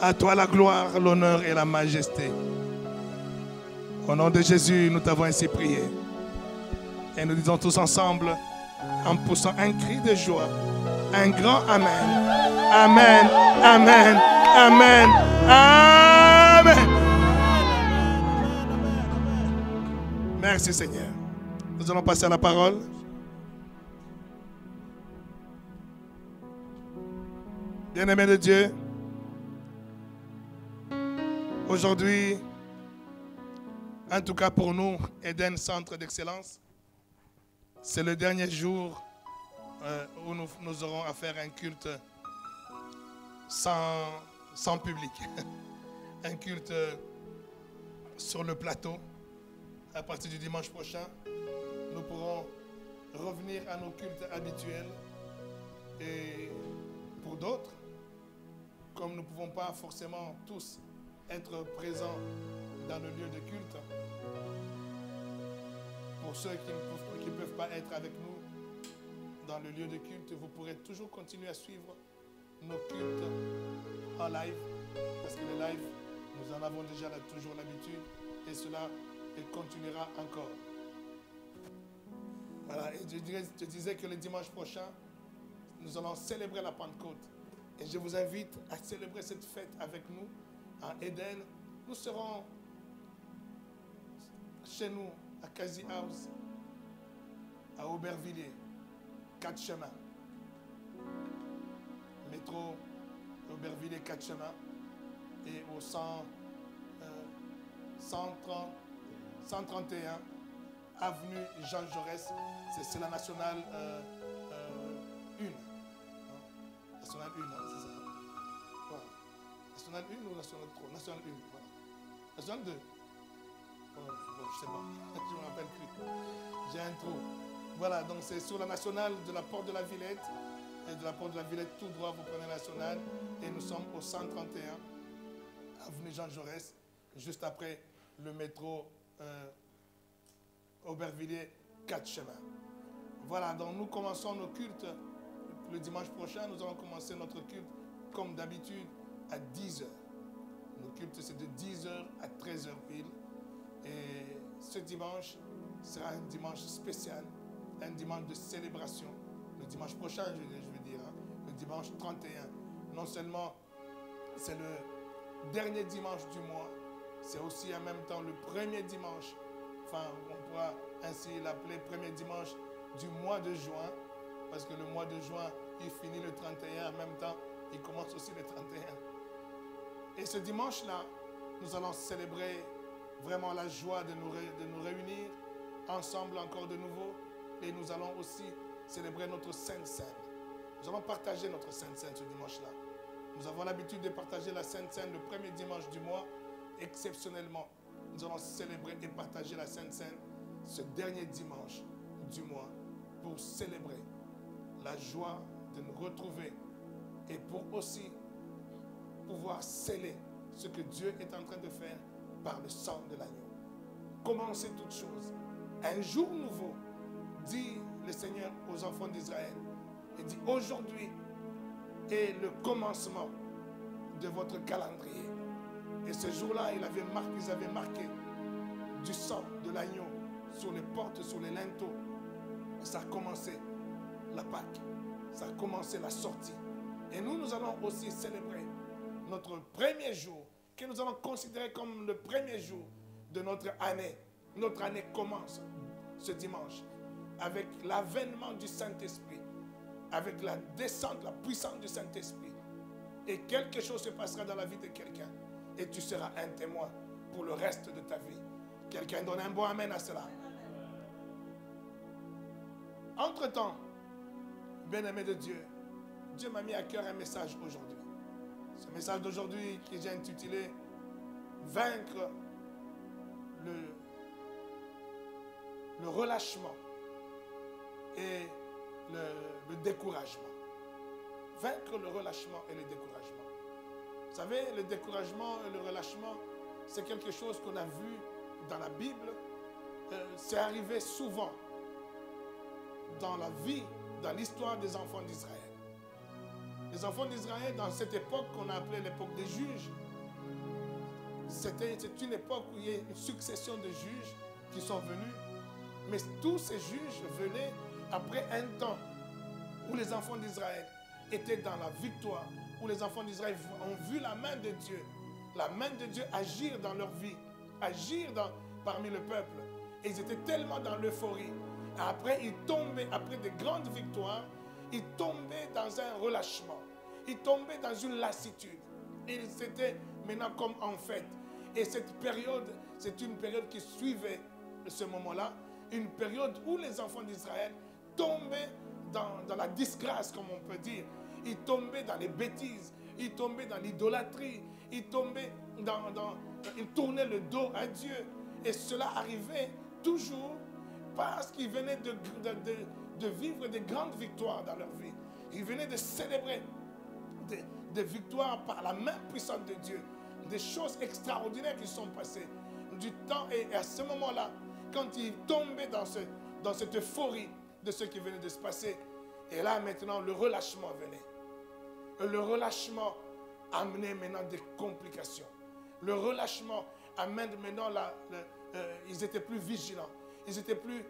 Speaker 5: À toi la gloire, l'honneur et la majesté. Au nom de Jésus, nous t'avons ainsi prié. Et nous disons tous ensemble, en poussant un cri de joie, un grand Amen. Amen, Amen, Amen, Amen. Merci Seigneur. Nous allons passer à la parole. Bien-aimés de Dieu, aujourd'hui, en tout cas pour nous, Eden Centre d'Excellence, c'est le dernier jour où nous aurons à faire un culte sans public. Un culte sur le plateau. À partir du dimanche prochain, nous pourrons revenir à nos cultes habituels. Et pour d'autres, comme nous ne pouvons pas forcément tous être présents dans le lieu de culte, pour ceux qui ne peuvent pas être avec nous dans le lieu de culte, vous pourrez toujours continuer à suivre nos cultes en live, parce que les lives, nous en avons déjà toujours l'habitude, et cela continuera encore. Voilà, et je disais que le dimanche prochain, nous allons célébrer la Pentecôte. Et je vous invite à célébrer cette fête avec nous à Eden. Nous serons chez nous à Kazi House, à Aubervilliers, 4 chemins. Métro Aubervilliers 4 chemins. Et au 131 avenue Jean Jaurès, c'est la nationale 1. Nationale 1, c'est ça. Voilà. Nationale 1 ou nationale 3? Nationale 1, voilà. Nationale 2. Bon, je sais pas, je ne me rappelle plus. J'ai un trou. Voilà, donc c'est sur la nationale de la Porte de la Villette. Et de la Porte de la Villette, tout droit, vous prenez la nationale. Et nous sommes au 131 avenue Jean Jaurès, juste après le métro Aubervilliers 4 chemins. Voilà, donc nous commençons nos cultes le dimanche prochain. Nous allons commencer notre culte comme d'habitude à 10h. Nos cultes, c'est de 10h à 13h pile. Et ce dimanche sera un dimanche spécial, un dimanche de célébration. Le dimanche prochain, je veux dire, hein, le dimanche 31. Non seulement c'est le dernier dimanche du mois, c'est aussi en même temps le premier dimanche, enfin on pourra ainsi l'appeler premier dimanche du mois de juin, parce que le mois de juin, il finit le 31, en même temps, il commence aussi le 31. Et ce dimanche-là, nous allons célébrer vraiment la joie de nous réunir ensemble encore de nouveau, et nous allons aussi célébrer notre Sainte Seine. Nous allons partager notre Sainte Seine ce dimanche-là. Nous avons l'habitude de partager la Sainte Seine le premier dimanche du mois. Exceptionnellement, nous allons célébrer et partager la Sainte Seine ce dernier dimanche du mois pour célébrer la joie de nous retrouver et pour aussi pouvoir sceller ce que Dieu est en train de faire par le sang de l'agneau. Commencez toutes choses. Un jour nouveau, dit le Seigneur aux enfants d'Israël. Il dit aujourd'hui est le commencement de votre calendrier. Et ce jour-là, ils avaient marqué du sang de l'agneau sur les portes, sur les linteaux. Et ça a commencé la Pâque. Ça a commencé la sortie. Et nous allons aussi célébrer notre premier jour, que nous allons considérer comme le premier jour de notre année. Notre année commence ce dimanche avec l'avènement du Saint-Esprit, avec la descente, la puissance du Saint-Esprit. Et quelque chose se passera dans la vie de quelqu'un. Et tu seras un témoin pour le reste de ta vie. Quelqu'un donne un bon amen à cela. Entre-temps, bien-aimé de Dieu, Dieu m'a mis à cœur un message aujourd'hui. Ce message d'aujourd'hui que j'ai intitulé « Vaincre le relâchement et le découragement ». Vaincre le relâchement et le découragement. Vous savez, le découragement et le relâchement, c'est quelque chose qu'on a vu dans la Bible. C'est arrivé souvent dans la vie, dans l'histoire des enfants d'Israël. Les enfants d'Israël, dans cette époque qu'on a appelée l'époque des juges, c'est une époque où il y a une succession de juges qui sont venus, mais tous ces juges venaient après un temps où les enfants d'Israël étaient dans la victoire, où les enfants d'Israël ont vu la main de Dieu agir dans leur vie, agir parmi le peuple. Et ils étaient tellement dans l'euphorie. Après, ils tombaient, après de grandes victoires, ils tombaient dans un relâchement. Ils tombaient dans une lassitude. Ils étaient maintenant comme en fête. Et cette période, c'est une période qui suivait ce moment-là. Une période où les enfants d'Israël tombaient dans la disgrâce, comme on peut dire. Ils tombaient dans les bêtises. Ils tombaient dans l'idolâtrie. Ils tombaient ils tournaient le dos à Dieu. Et cela arrivait toujours parce qu'ils venaient de vivre des grandes victoires dans leur vie. Ils venaient de célébrer des victoires par la main puissante de Dieu. Des choses extraordinaires qui sont passées. Du temps, et à ce moment-là, quand ils tombaient dans cette euphorie de ce qui venait de se passer, et là maintenant le relâchement venait. Le relâchement amenait maintenant des complications. Le relâchement amène maintenant, ils étaient plus vigilants. Ils étaient plus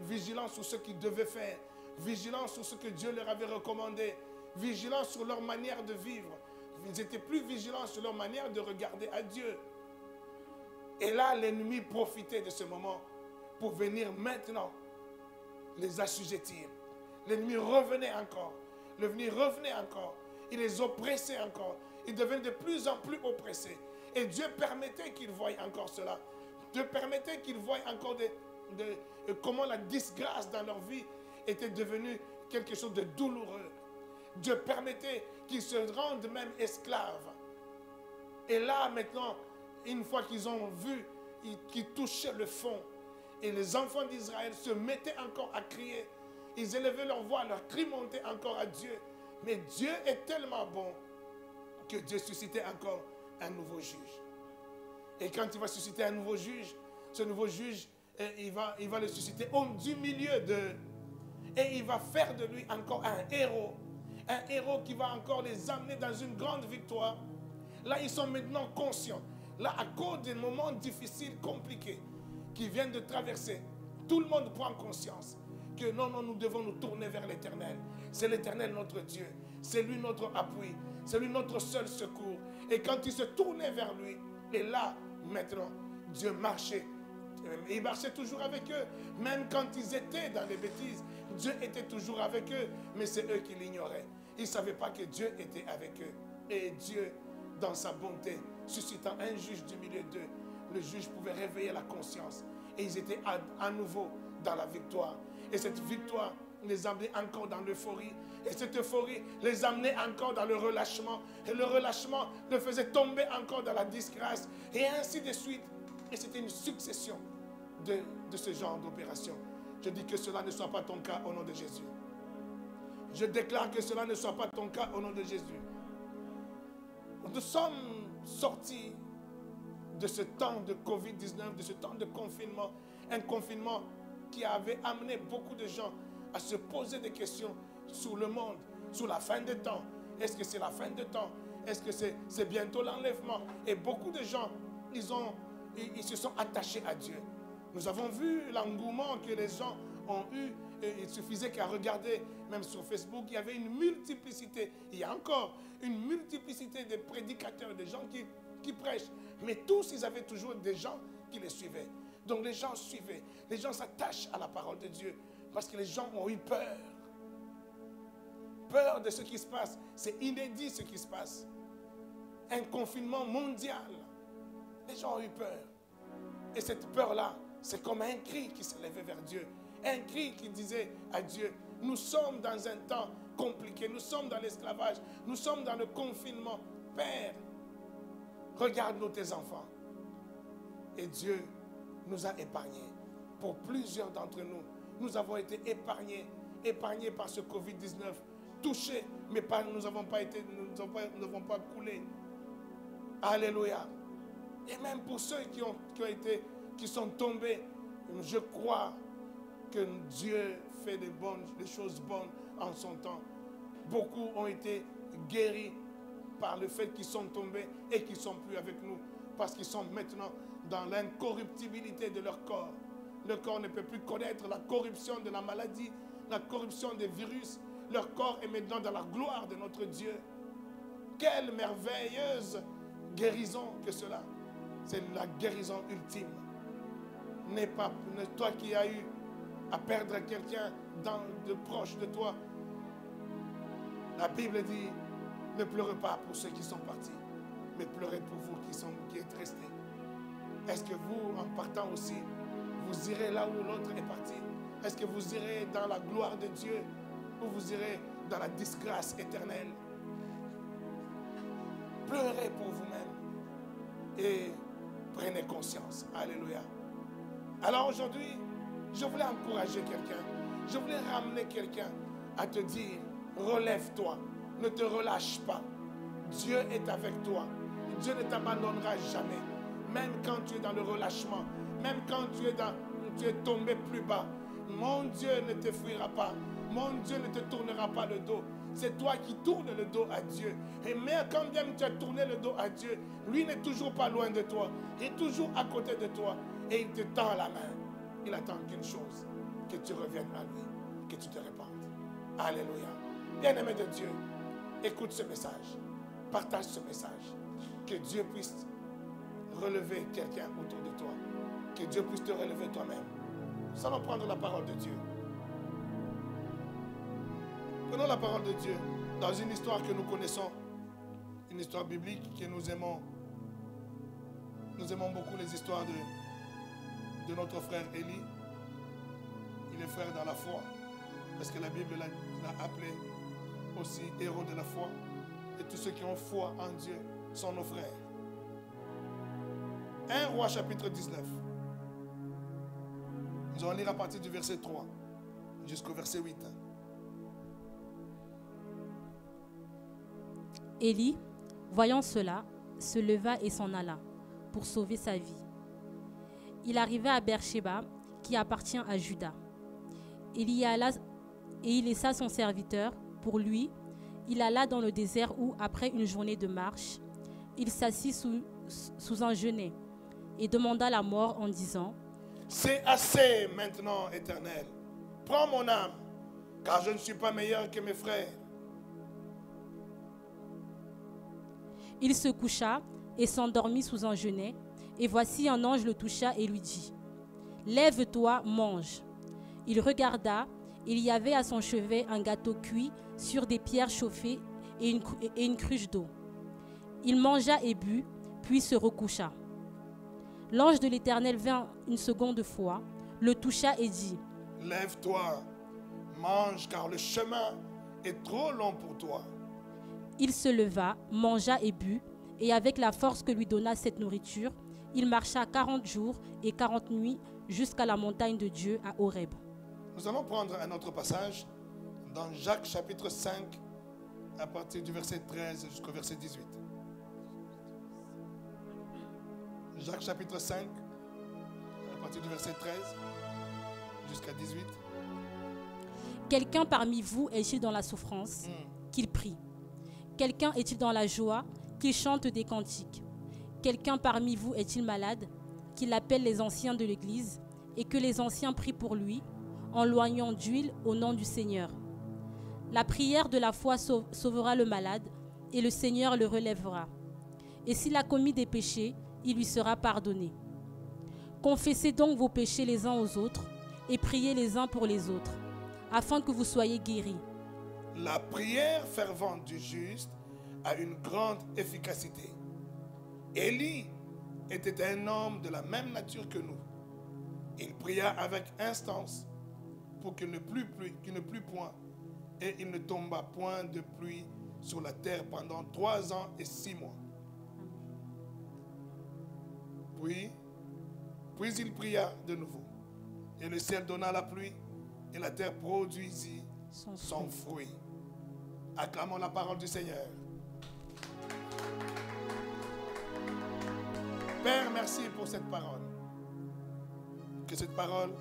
Speaker 5: vigilants sur ce qu'ils devaient faire. Vigilants sur ce que Dieu leur avait recommandé. Vigilants sur leur manière de vivre. Ils étaient plus vigilants sur leur manière de regarder à Dieu. Et là, l'ennemi profitait de ce moment pour venir maintenant les assujettir. L'ennemi revenait encore. L'ennemi revenait encore. Il les oppressait encore. Ils devenaient de plus en plus oppressés. Et Dieu permettait qu'ils voient encore cela. Dieu permettait qu'ils voient encore comment la disgrâce dans leur vie était devenue quelque chose de douloureux. Dieu permettait qu'ils se rendent même esclaves. Et là, maintenant, une fois qu'ils ont vu qu'ils touchaient le fond, et les enfants d'Israël se mettaient encore à crier, ils élevaient leur voix, leur cri montait encore à Dieu. Mais Dieu est tellement bon que Dieu suscitait encore un nouveau juge. Et quand il va susciter un nouveau juge, ce nouveau juge, il va le susciter du milieu d'eux. Et il va faire de lui encore un héros. Un héros qui va encore les amener dans une grande victoire. Là, ils sont maintenant conscients. Là, à cause des moments difficiles, compliqués, qui viennent de traverser, tout le monde prend conscience que non, nous devons nous tourner vers l'Éternel. C'est l'Éternel notre Dieu. C'est lui notre appui. C'est lui notre seul secours. Et quand ils se tournaient vers lui, et là, maintenant, Dieu marchait. Il marchait toujours avec eux. Même quand ils étaient dans les bêtises, Dieu était toujours avec eux. Mais c'est eux qui l'ignoraient. Ils ne savaient pas que Dieu était avec eux. Et Dieu, dans sa bonté, suscitant un juge du milieu d'eux, le juge pouvait réveiller la conscience. Et ils étaient à nouveau dans la victoire. Et cette victoire les amenait encore dans l'euphorie. Et cette euphorie les amenait encore dans le relâchement. Et le relâchement les faisait tomber encore dans la disgrâce. Et ainsi de suite. Et c'était une succession de ce genre d'opération. Je dis que cela ne soit pas ton cas au nom de Jésus. Je déclare que cela ne soit pas ton cas au nom de Jésus. Nous sommes sortis de ce temps de Covid-19, de ce temps de confinement. Un confinement qui avait amené beaucoup de gens à se poser des questions sur le monde, sur la fin des temps. Est-ce que c'est la fin des temps? Est-ce que c'est bientôt l'enlèvement? Et beaucoup de gens, ils se sont attachés à Dieu. Nous avons vu l'engouement que les gens ont eu. Et il suffisait qu'à regarder, même sur Facebook, il y avait une multiplicité. Il y a encore une multiplicité de prédicateurs, de gens qui prêchent. Mais tous, ils avaient toujours des gens qui les suivaient. Donc les gens suivaient. Les gens s'attachent à la parole de Dieu. Parce que les gens ont eu peur. Peur de ce qui se passe. C'est inédit ce qui se passe. Un confinement mondial. Les gens ont eu peur. Et cette peur-là, c'est comme un cri qui s'élevait vers Dieu. Un cri qui disait à Dieu, nous sommes dans un temps compliqué. Nous sommes dans l'esclavage. Nous sommes dans le confinement. Père, regarde-nous tes enfants. Et Dieu nous a épargnés. Pour plusieurs d'entre nous, nous avons été épargnés par ce Covid-19, touchés, mais nous n'avons pas coulé. Alléluia. Et même pour ceux qui sont tombés, je crois que Dieu fait des choses bonnes en son temps. Beaucoup ont été guéris par le fait qu'ils sont tombés et qu'ils ne sont plus avec nous, parce qu'ils sont maintenant dans l'incorruptibilité de leur corps. Le corps ne peut plus connaître la corruption de la maladie, la corruption des virus. Leur corps est maintenant dans la gloire de notre Dieu. Quelle merveilleuse guérison que cela. C'est la guérison ultime. Toi qui as eu à perdre quelqu'un de proche de toi. La Bible dit Ne pleurez pas pour ceux qui sont partis, mais pleurez pour vous qui êtes restés. Est-ce que vous, en partant aussi, vous irez là où l'autre est parti? Est-ce que vous irez dans la gloire de Dieu ou vous irez dans la disgrâce éternelle? Pleurez pour vous-même et prenez conscience. Alléluia. Alors aujourd'hui, je voulais encourager quelqu'un. Je voulais ramener quelqu'un à te dire, relève-toi, ne te relâche pas. Dieu est avec toi. Dieu ne t'abandonnera jamais. Même quand tu es dans le relâchement, même quand tu es tombé plus bas, mon Dieu ne te fuira pas. Mon Dieu ne te tournera pas le dos. C'est toi qui tournes le dos à Dieu. Et même quand bien tu as tourné le dos à Dieu, lui n'est toujours pas loin de toi. Il est toujours à côté de toi. Et il te tend la main. Il attend qu'une chose, que tu reviennes à lui, que tu te répandes. Alléluia. Bien-aimé de Dieu, écoute ce message. Partage ce message. Que Dieu puisse relever quelqu'un autour de toi. Que Dieu puisse te relever toi-même. Nous allons prendre la parole de Dieu. Prenons la parole de Dieu dans une histoire que nous connaissons, une histoire biblique que nous aimons. Nous aimons beaucoup les histoires de notre frère Élie. Il est frère dans la foi, parce que la Bible l'a appelé aussi héros de la foi. Et tous ceux qui ont foi en Dieu sont nos frères. 1 Roi chapitre 19. Nous allons lire à partir du verset 3 jusqu'au verset 8.
Speaker 3: Élie, voyant cela, se leva et s'en alla pour sauver sa vie. Il arriva à Beersheba, qui appartient à Juda. Il y alla et il laissa son serviteur. Pour lui, il alla dans le désert où, après une journée de marche, il s'assit sous un genêt et demanda la mort en disant:
Speaker 5: C'est assez maintenant, Éternel. Prends mon âme, car je ne suis pas meilleur que mes frères.
Speaker 3: Il se coucha et s'endormit sous un genêt, et voici un ange le toucha et lui dit: Lève-toi, mange. Il regarda, il y avait à son chevet un gâteau cuit sur des pierres chauffées et une cruche d'eau. Il mangea et but, puis se recoucha. L'ange de l'Éternel vint une seconde fois, le toucha et dit:
Speaker 5: Lève-toi, mange, car le chemin est trop long pour toi.
Speaker 3: Il se leva, mangea et but, et avec la force que lui donna cette nourriture, il marcha 40 jours et 40 nuits jusqu'à la montagne de Dieu à Horeb.
Speaker 5: Nous allons prendre un autre passage dans Jacques chapitre 5, à partir du verset 13 jusqu'au verset 18. Jacques chapitre 5, à partir du verset 13 jusqu'à 18.
Speaker 3: Quelqu'un parmi vous est-il dans la souffrance? Qu'il prie. Quelqu'un est-il dans la joie? Qu'il chante des cantiques. Quelqu'un parmi vous est-il malade? Qu'il appelle les anciens de l'Église et que les anciens prient pour lui en loignant d'huile au nom du Seigneur. La prière de la foi sauvera le malade et le Seigneur le relèvera. Et s'il a commis des péchés, il lui sera pardonné. Confessez donc vos péchés les uns aux autres et priez les uns pour les autres, afin que vous soyez guéris.
Speaker 5: La prière fervente du juste a une grande efficacité. Élie était un homme de la même nature que nous. Il pria avec instance pour qu'il ne plût point, et il ne tomba point de pluie sur la terre pendant 3 ans et 6 mois. Puis il pria de nouveau, et le ciel donna la pluie, et la terre produisit son fruit. Acclamons la parole du Seigneur. Père, merci pour cette parole. Que cette parole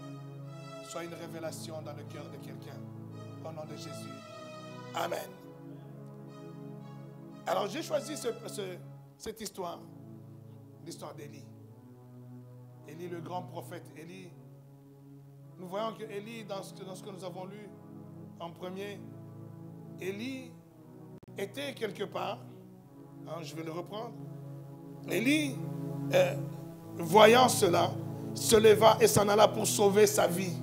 Speaker 5: soit une révélation dans le cœur de quelqu'un. Au nom de Jésus. Amen. Alors j'ai choisi cette histoire, l'histoire d'Élie. Élie, le grand prophète. Élie, nous voyons que Élie, dans ce que nous avons lu en premier, Élie était quelque part, je vais le reprendre. Élie, voyant cela, se leva et s'en alla pour sauver sa vie.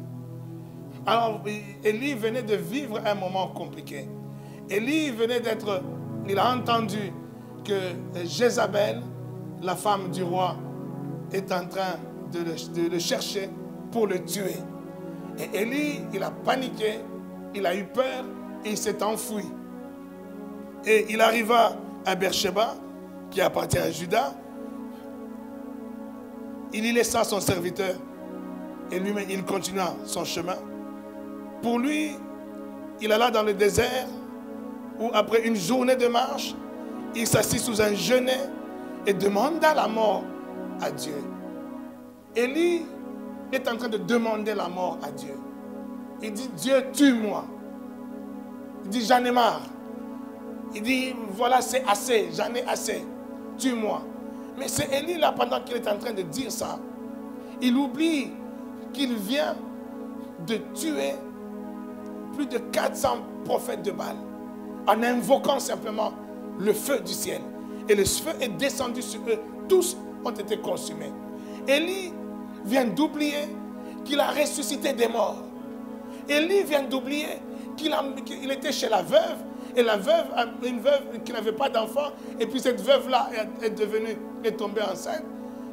Speaker 5: Alors, Élie venait de vivre un moment compliqué. Élie venait d'être il a entendu que Jézabel, la femme du roi, est en train de le chercher pour le tuer. Et Élie, il a paniqué, il a eu peur et il s'est enfui. Et il arriva à Beersheba, qui appartient à Juda. Il y laissa son serviteur et lui-même, il continua son chemin. Pour lui, il alla dans le désert où, après une journée de marche, il s'assit sous un genêt et demanda la mort à Dieu. Élie est en train de demander la mort à Dieu. Il dit, Dieu, tue-moi. Il dit, j'en ai marre. Il dit, voilà, c'est assez, j'en ai assez. Tue-moi. Mais c'est Élie là, pendant qu'il est en train de dire ça, il oublie qu'il vient de tuer plus de 400 prophètes de Baal en invoquant simplement le feu du ciel. Et le feu est descendu sur eux. Tous ont été consumés. Élie vient d'oublier qu'il a ressuscité des morts. Élie vient d'oublier qu'il était chez la veuve. Et la veuve, une veuve qui n'avait pas d'enfant. Et puis cette veuve-là est tombée enceinte.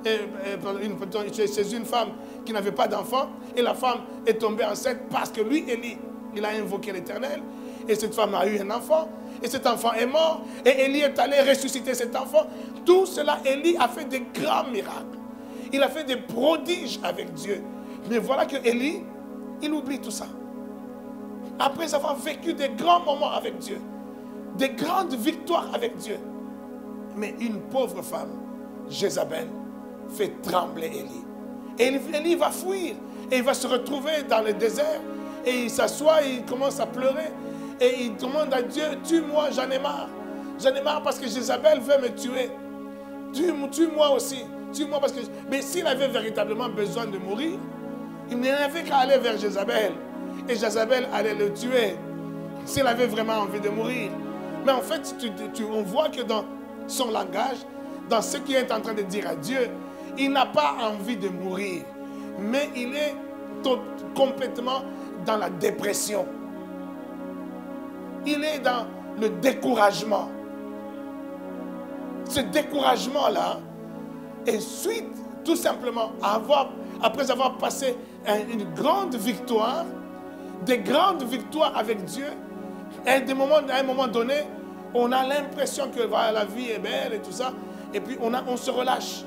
Speaker 5: Chez une femme qui n'avait pas d'enfant. Et la femme est tombée enceinte parce que lui, Élie, il a invoqué l'Éternel. Et cette femme a eu un enfant. Et cet enfant est mort. Et Élie est allé ressusciter cet enfant. Tout cela, Élie a fait des grands miracles. Il a fait des prodiges avec Dieu. Mais voilà que Élie, il oublie tout ça. Après avoir vécu des grands moments avec Dieu. Des grandes victoires avec Dieu. Mais une pauvre femme, Jézabel, fait trembler Élie. Et Élie va fuir. Et il va se retrouver dans le désert. Et il s'assoit, il commence à pleurer. Et il demande à Dieu, tue-moi, j'en ai marre. J'en ai marre parce que Jézabel veut me tuer. Tue-moi aussi. Tue-moi parce que... Mais s'il avait véritablement besoin de mourir, il n'avait qu'à aller vers Jézabel. Et Jézabel allait le tuer. S'il avait vraiment envie de mourir. Mais en fait, on voit que dans son langage, dans ce qu'il est en train de dire à Dieu, il n'a pas envie de mourir. Mais il est complètement dans la dépression. Il est dans le découragement. Ce découragement-là est suite tout simplement après avoir passé une grande victoire, des grandes victoires avec Dieu, et à un moment donné, on a l'impression que la vie est belle et tout ça, et puis on se relâche.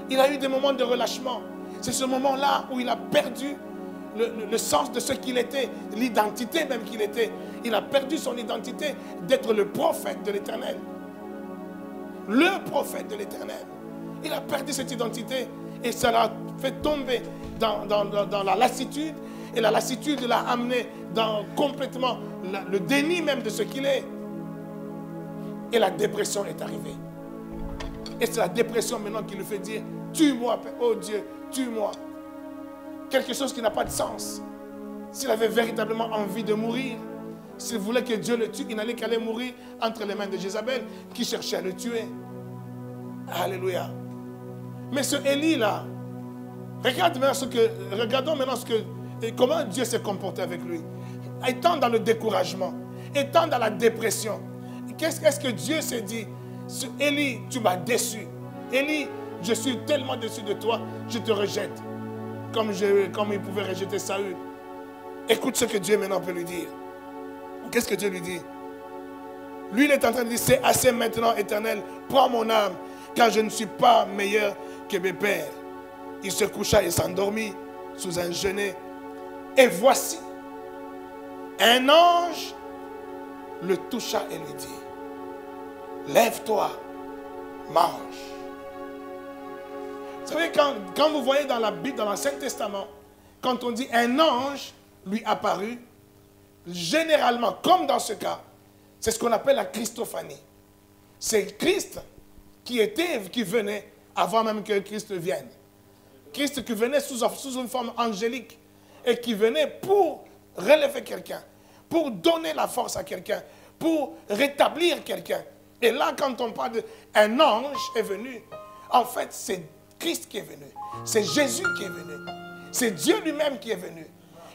Speaker 5: Il a eu des moments de relâchement. C'est ce moment-là où il a perdu le sens de ce qu'il était, l'identité même qu'il était. Il a perdu son identité d'être le prophète de l'Éternel. Le prophète de l'Éternel. Il a perdu cette identité et ça l'a fait tomber dans la lassitude. Et la lassitude l'a amené dans complètement le déni même de ce qu'il est. Et la dépression est arrivée. Et c'est la dépression maintenant qui lui fait dire, tue-moi, oh Dieu, tue-moi. Quelque chose qui n'a pas de sens. S'il avait véritablement envie de mourir, s'il voulait que Dieu le tue, il n'allait qu'aller mourir entre les mains de Jézabel qui cherchait à le tuer. Alléluia. Mais ce Élie-là, regardons maintenant comment Dieu s'est comporté avec lui. Étant dans le découragement, étant dans la dépression, qu'est-ce que Dieu s'est dit? Élie, tu m'as déçu. Élie, je suis tellement déçu de toi, je te rejette. Comme il pouvait rejeter Saül. Écoute ce que Dieu maintenant peut lui dire. Qu'est-ce que Dieu lui dit? Lui, il est en train de dire, c'est assez maintenant, Éternel, prends mon âme, car je ne suis pas meilleur que mes pères. Il se coucha et s'endormit sous un genêt. Et voici, un ange le toucha et lui dit, lève-toi, mange. Vous savez, quand vous voyez dans la Bible, dans l'Ancien Testament, quand on dit un ange lui apparut, généralement, comme dans ce cas, c'est ce qu'on appelle la Christophanie. C'est Christ qui venait avant même que Christ vienne. Christ qui venait sous une forme angélique et qui venait pour relever quelqu'un, pour donner la force à quelqu'un, pour rétablir quelqu'un. Et là, quand on parle d'un ange est venu, en fait, c'est Christ qui est venu. C'est Jésus qui est venu. C'est Dieu lui-même qui est venu.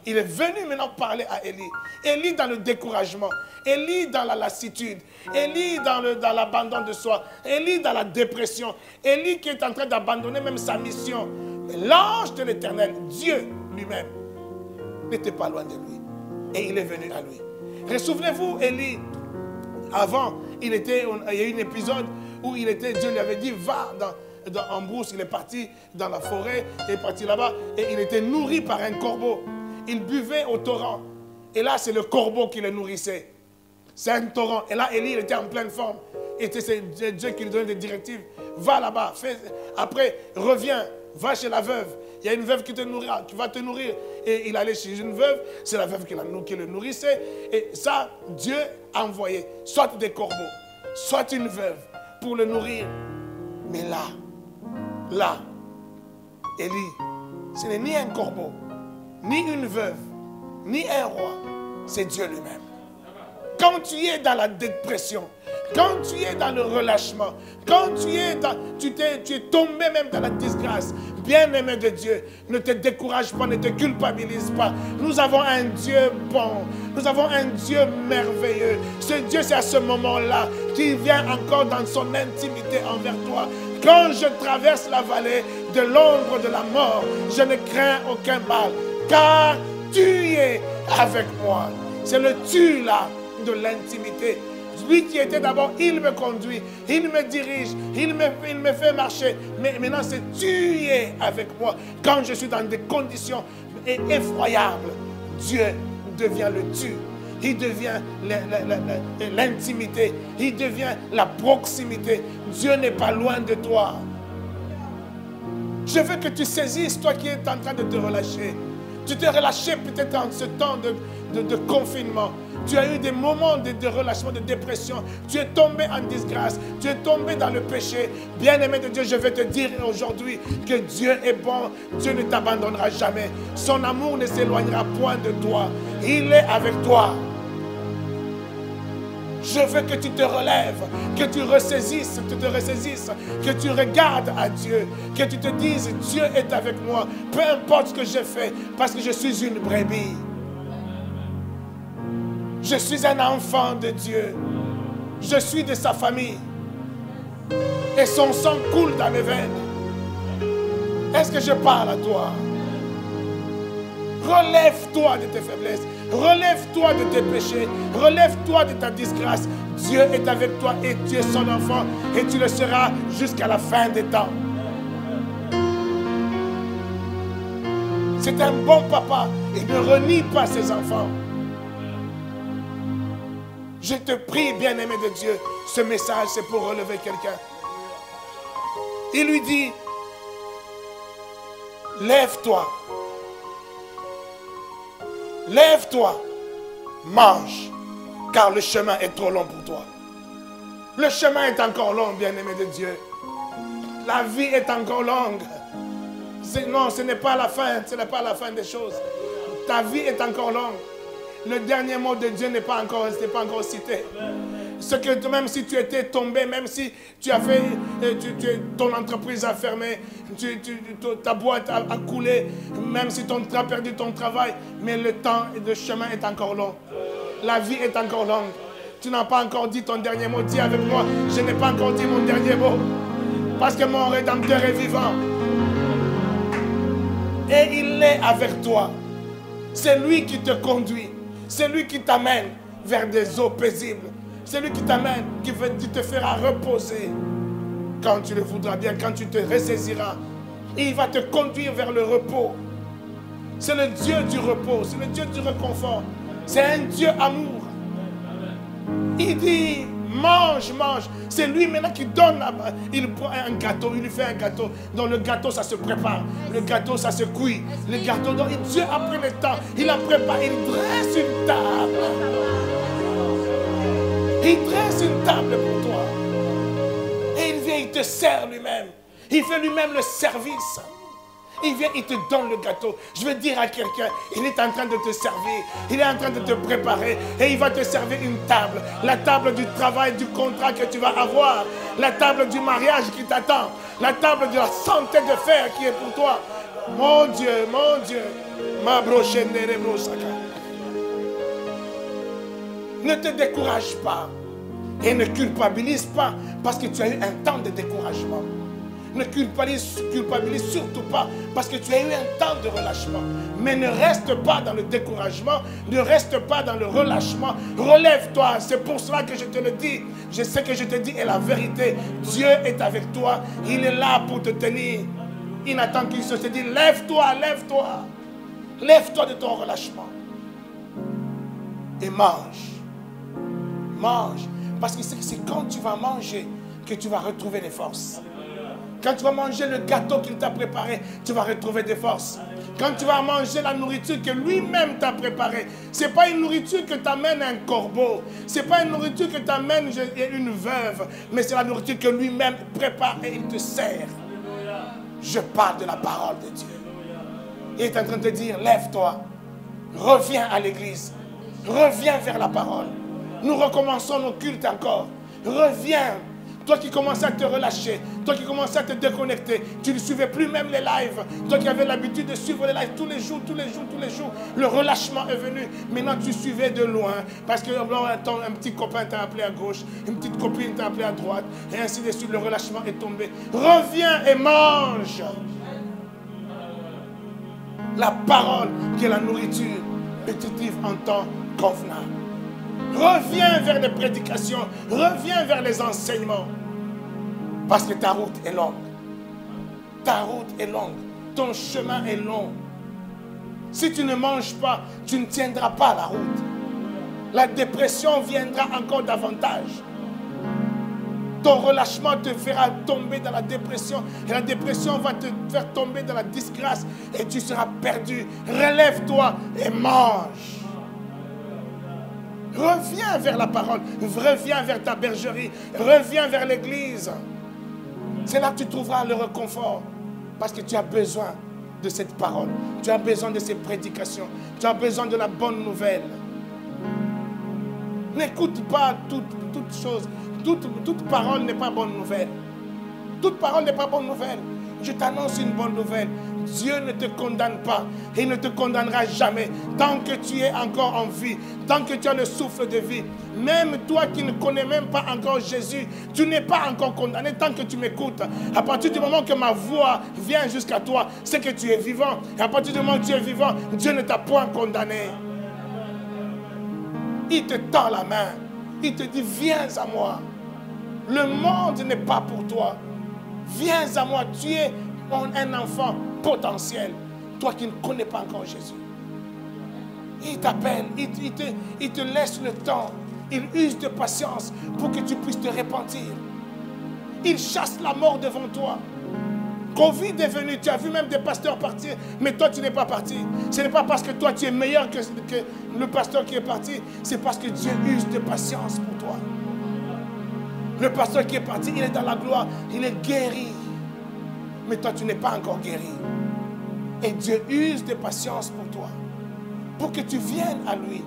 Speaker 5: Il est venu maintenant parler à Élie. Élie dans le découragement. Élie dans la lassitude. Élie dans l'abandon de soi. Élie dans la dépression. Élie qui est en train d'abandonner même sa mission. Mais l'ange de l'Éternel, Dieu lui-même, n'était pas loin de lui. Et il est venu à lui. Souvenez-vous, Élie, avant, il y a eu un épisode où Dieu lui avait dit, va en brousse. Il est parti dans la forêt, il est parti là-bas et il était nourri par un corbeau. Il buvait au torrent. Et là, c'est le corbeau qui le nourrissait. C'est un torrent. Et là, Élie, il était en pleine forme. Et c'est Dieu qui lui donnait des directives. Va là-bas. Après, reviens. Va chez la veuve. Il y a une veuve qui va te nourrir. Et il allait chez une veuve. C'est la veuve qui le nourrissait. Et ça, Dieu a envoyé soit des corbeaux, soit une veuve pour le nourrir. Mais là, Élie, ce n'est ni un corbeau, ni une veuve, ni un roi. C'est Dieu lui-même. Quand tu es dans la dépression, quand tu es dans le relâchement, quand tu es tombé même dans la disgrâce, bien-aimé de Dieu, ne te décourage pas, ne te culpabilise pas. Nous avons un Dieu bon, nous avons un Dieu merveilleux. Ce Dieu, c'est à ce moment-là qu'il vient encore dans son intimité envers toi. Quand je traverse la vallée de l'ombre de la mort, je ne crains aucun mal, car tu es avec moi. C'est le tu là de l'intimité. Lui qui était d'abord, il me conduit, il me dirige, il me fait marcher. Mais maintenant, c'est tu es avec moi. Quand je suis dans des conditions effroyables, Dieu devient le tu. Il devient l'intimité. Il devient la proximité. Dieu n'est pas loin de toi. Je veux que tu saisisses, toi qui es en train de te relâcher. Tu t'es relâché peut-être en ce temps de confinement. Tu as eu des moments de relâchement, de dépression. Tu es tombé en disgrâce. Tu es tombé dans le péché. Bien-aimé de Dieu, je vais te dire aujourd'hui que Dieu est bon. Dieu ne t'abandonnera jamais. Son amour ne s'éloignera point de toi. Il est avec toi. Je veux que tu te relèves, que tu ressaisisses, que tu regardes à Dieu, que tu te dises, Dieu est avec moi, peu importe ce que j'ai fait, parce que je suis une brebis. Je suis un enfant de Dieu. Je suis de sa famille. Et son sang coule dans mes veines. Est-ce que je parle à toi? Relève-toi de tes faiblesses. Relève-toi de tes péchés. Relève-toi de ta disgrâce. Dieu est avec toi et tu es son enfant. Et tu le seras jusqu'à la fin des temps. C'est un bon papa. Il ne renie pas ses enfants. Je te prie, bien-aimé de Dieu, ce message, c'est pour relever quelqu'un. Il lui dit, lève-toi. Lève-toi, mange, car le chemin est trop long pour toi. Le chemin est encore long, bien-aimé de Dieu. La vie est encore longue. Non, ce n'est pas la fin, ce n'est pas la fin des choses. Ta vie est encore longue. Le dernier mot de Dieu n'est pas encore cité. Ce que même si tu étais tombé, même si tu as fait, ton entreprise a fermé, ta boîte a coulé, même si tu as perdu ton travail, mais le temps et le chemin est encore long. La vie est encore longue. Tu n'as pas encore dit ton dernier mot. Dis avec moi, je n'ai pas encore dit mon dernier mot. Parce que mon Rédempteur est vivant. Et il est avec toi. C'est lui qui te conduit. C'est lui qui t'amène vers des eaux paisibles. C'est lui qui t'amène, qui te fera reposer quand tu le voudras bien, quand tu te ressaisiras. Il va te conduire vers le repos. C'est le Dieu du repos, c'est le Dieu du réconfort. C'est un Dieu amour. Il dit, mange, mange. C'est lui maintenant qui donne, il prend un gâteau, il lui fait un gâteau. Dans le gâteau, ça se prépare. Le gâteau, ça se cuit. Le gâteau, donc, Dieu a pris le temps. Il a préparé, il dresse une table. Il dresse une table pour toi. Et il vient, il te sert lui-même. Il fait lui-même le service. Il vient, il te donne le gâteau. Je veux dire à quelqu'un, il est en train de te servir. Il est en train de te préparer. Et il va te servir une table. La table du travail, du contrat que tu vas avoir. La table du mariage qui t'attend. La table de la santé de fer qui est pour toi. Mon Dieu, mon Dieu, Ne te décourage pas et ne culpabilise pas parce que tu as eu un temps de découragement. Ne culpabilise surtout pas parce que tu as eu un temps de relâchement. Mais ne reste pas dans le découragement, ne reste pas dans le relâchement. Relève-toi, c'est pour cela que je te le dis. Je sais que je te dis est la vérité. Dieu est avec toi, il est là pour te tenir. Il n'attend qu'une chose, il dit lève-toi, lève-toi. Lève-toi de ton relâchement. Et mange. Mange. Parce que c'est quand tu vas manger que tu vas retrouver des forces. Quand tu vas manger le gâteau qu'il t'a préparé, tu vas retrouver des forces. Quand tu vas manger la nourriture que lui-même t'a préparée, ce n'est pas une nourriture que t'amène un corbeau. Ce n'est pas une nourriture que t'amène une veuve. Mais c'est la nourriture que lui-même prépare et il te sert. Je parle de la parole de Dieu. Il est en train de te dire, lève-toi. Reviens à l'église. Reviens vers la parole. Nous recommençons nos cultes encore. Reviens. Toi qui commençais à te relâcher, toi qui commençais à te déconnecter, tu ne suivais plus même les lives. Toi qui avais l'habitude de suivre les lives tous les jours, le relâchement est venu. Maintenant tu suivais de loin parce qu'un petit copain t'a appelé à gauche, une petite copine t'a appelé à droite, et ainsi de suite, le relâchement est tombé. Reviens et mange. La parole qui est la nourriture nutritive en temps convenable. Reviens vers les prédications, reviens vers les enseignements. Parce que ta route est longue. Ta route est longue. Ton chemin est long. Si tu ne manges pas, tu ne tiendras pas la route. La dépression viendra encore davantage. Ton relâchement te fera tomber dans la dépression. Et la dépression va te faire tomber dans la disgrâce. Et tu seras perdu. Relève-toi et mange. Reviens vers la parole, reviens vers ta bergerie, reviens vers l'église. C'est là que tu trouveras le réconfort. Parce que tu as besoin de cette parole. Tu as besoin de ces prédications. Tu as besoin de la bonne nouvelle. N'écoute pas toute chose. Toute parole n'est pas bonne nouvelle. Toute parole n'est pas bonne nouvelle. Je t'annonce une bonne nouvelle. Dieu ne te condamne pas. Il ne te condamnera jamais. Tant que tu es encore en vie, tant que tu as le souffle de vie, même toi qui ne connais même pas encore Jésus, tu n'es pas encore condamné tant que tu m'écoutes. À partir du moment que ma voix vient jusqu'à toi, c'est que tu es vivant. Et à partir du moment que tu es vivant, Dieu ne t'a point condamné. Il te tend la main. Il te dit, viens à moi. Le monde n'est pas pour toi. Viens à moi, tu es un enfant potentiel. Toi qui ne connais pas encore Jésus. Il t'appelle, il te laisse le temps. Il use de patience pour que tu puisses te repentir. Il chasse la mort devant toi. Covid est venu, tu as vu même des pasteurs partir, mais toi tu n'es pas parti. Ce n'est pas parce que toi tu es meilleur que le pasteur qui est parti, c'est parce que Dieu use de patience pour toi. Le pasteur qui est parti, il est dans la gloire, il est guéri. Mais toi, tu n'es pas encore guéri. Et Dieu use de patience pour toi. Pour que tu viennes à lui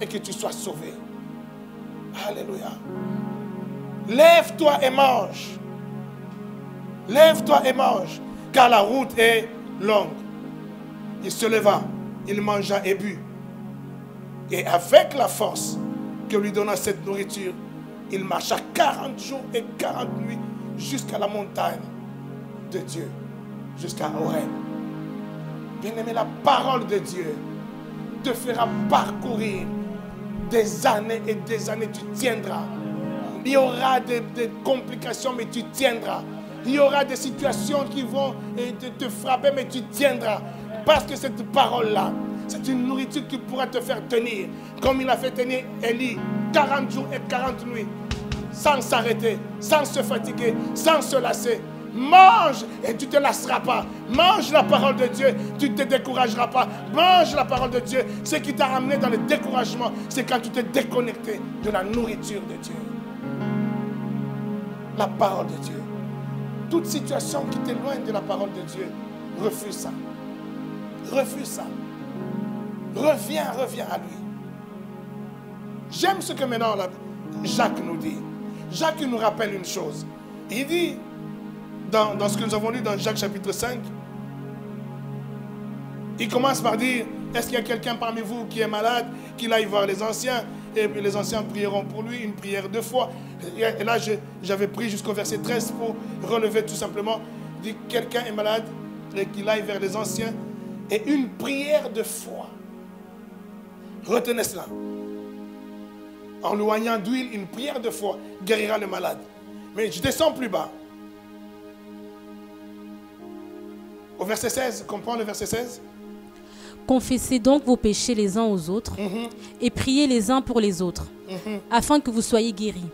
Speaker 5: et que tu sois sauvé. Alléluia. Lève-toi et mange. Lève-toi et mange. Car la route est longue. Il se leva, il mangea et but. Et avec la force que lui donna cette nourriture, il marcha 40 jours et 40 nuits jusqu'à la montagne de Dieu, jusqu'à Horeb. Bien-aimé, la parole de Dieu te fera parcourir des années et des années. Tu tiendras. Il y aura des complications, mais tu tiendras. Il y aura des situations qui vont te frapper, mais tu tiendras. Parce que cette parole-là, c'est une nourriture qui pourra te faire tenir. Comme il a fait tenir Élie 40 jours et 40 nuits. Sans s'arrêter, sans se fatiguer, sans se lasser. Mange et tu ne te lasseras pas. Mange la parole de Dieu, tu ne te décourageras pas. Mange la parole de Dieu. Ce qui t'a amené dans le découragement, c'est quand tu t'es déconnecté de la nourriture de Dieu. La parole de Dieu. Toute situation qui t'éloigne de la parole de Dieu, refuse ça. Refuse ça. Reviens à lui. J'aime ce que maintenant Jacques nous dit. Jacques nous rappelle une chose. Il dit, dans ce que nous avons lu dans Jacques chapitre 5, il commence par dire, Est-ce qu'il y a quelqu'un parmi vous qui est malade, qu'il aille voir les anciens, et puis les anciens prieront pour lui, une prière de foi. Et là, j'avais pris jusqu'au verset 13 pour relever tout simplement. Dit quelqu'un est malade, et qu'il aille vers les anciens, et une prière de foi. Retenez cela. En loignant d'huile, une prière de foi guérira le malade. Mais je descends plus bas. Au verset 16, comprends le verset 16?
Speaker 3: Confessez donc vos péchés les uns aux autres et priez les uns pour les autres, afin que vous soyez guéris.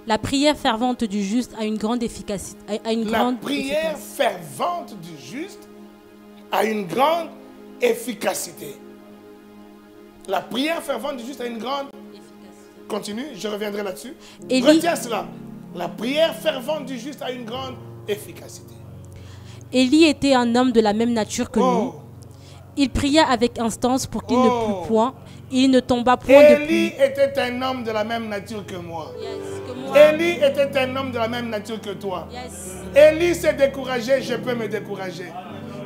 Speaker 3: La prière fervente du juste a une grande efficacité.
Speaker 5: La prière fervente du juste a une grande efficacité. La prière fervente du juste a une grande efficacité. Continue, je reviendrai là-dessus. Retiens cela. La prière fervente du juste a une grande efficacité.
Speaker 3: Élie était un homme de la même nature que nous. Il pria avec instance pour qu'il ne plût point. Il ne tomba point de pluie.
Speaker 5: Élie était un homme de la même nature que moi. Élie était un homme de la même nature que toi. Élie s'est découragé, je peux me décourager.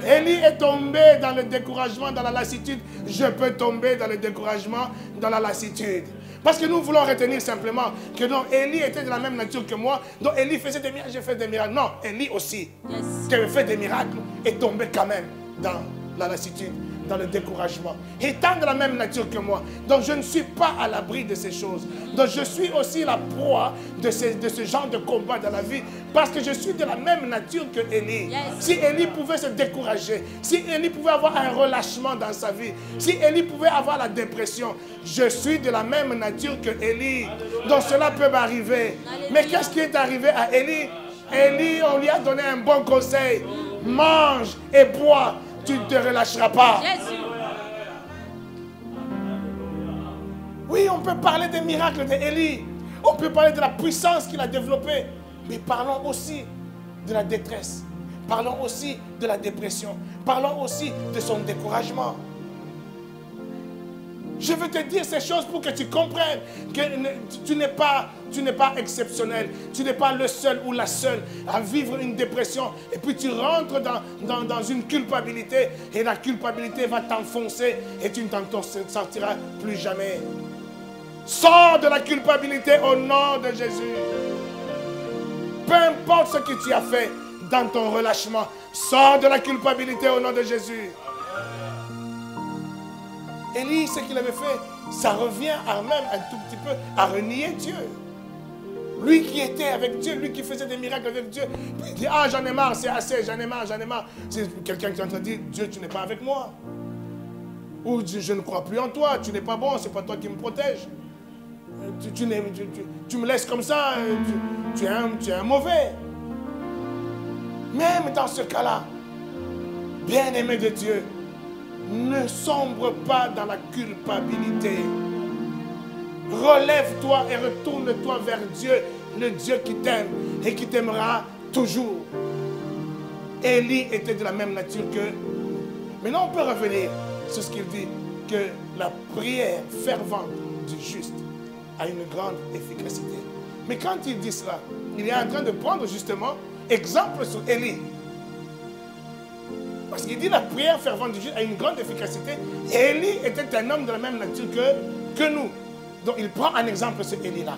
Speaker 5: Élie est tombé dans le découragement, dans la lassitude. Je peux tomber dans le découragement, dans la lassitude. Parce que nous voulons retenir simplement que non, Élie était de la même nature que moi. Donc Élie faisait des miracles, je fais des miracles. Non, Élie aussi, qui avait fait des miracles, est tombé quand même dans la lassitude, dans le découragement. Étant de la même nature que moi. Donc je ne suis pas à l'abri de ces choses. Donc je suis aussi la proie de ce genre de combat dans la vie. Parce que je suis de la même nature que Élie. Si Élie pouvait se décourager, si Élie pouvait avoir un relâchement dans sa vie, si Élie pouvait avoir la dépression, je suis de la même nature que Élie. Donc cela peut m'arriver. Mais qu'est-ce qui est arrivé à Élie? Élie, on lui a donné un bon conseil. Mange et bois. Tu ne te relâcheras pas. Oui, on peut parler des miracles d'Élie. On peut parler de la puissance qu'il a développée. Mais parlons aussi de la détresse. Parlons aussi de la dépression. Parlons aussi de son découragement. Je veux te dire ces choses pour que tu comprennes que tu n'es pas exceptionnel. Tu n'es pas le seul ou la seule à vivre une dépression. Et puis tu rentres dans une culpabilité. Et la culpabilité va t'enfoncer. Et tu ne t'en sortiras plus jamais. Sors de la culpabilité au nom de Jésus. Peu importe ce que tu as fait dans ton relâchement. Sors de la culpabilité au nom de Jésus. Élie, ce qu'il avait fait, ça revient à même un tout petit peu à renier Dieu. Lui qui était avec Dieu, lui qui faisait des miracles avec Dieu, puis il dit, ah j'en ai marre, c'est assez, j'en ai marre. C'est quelqu'un qui est en train de dire, Dieu tu n'es pas avec moi. Ou je ne crois plus en toi, tu n'es pas bon, c'est pas toi qui me protège. Tu me laisses comme ça, tu es un mauvais. Même dans ce cas-là, bien-aimé de Dieu, ne sombre pas dans la culpabilité. Relève-toi et retourne-toi vers Dieu, le Dieu qui t'aime et qui t'aimera toujours. Élie était de la même nature que... Maintenant, on peut revenir sur ce qu'il dit, que la prière fervente du juste a une grande efficacité. Mais quand il dit cela, il est en train de prendre justement exemple sur Élie. Parce qu'il dit la prière fervente du juste a une grande efficacité. Et Élie était un homme de la même nature que nous. Donc il prend un exemple sur Élie là.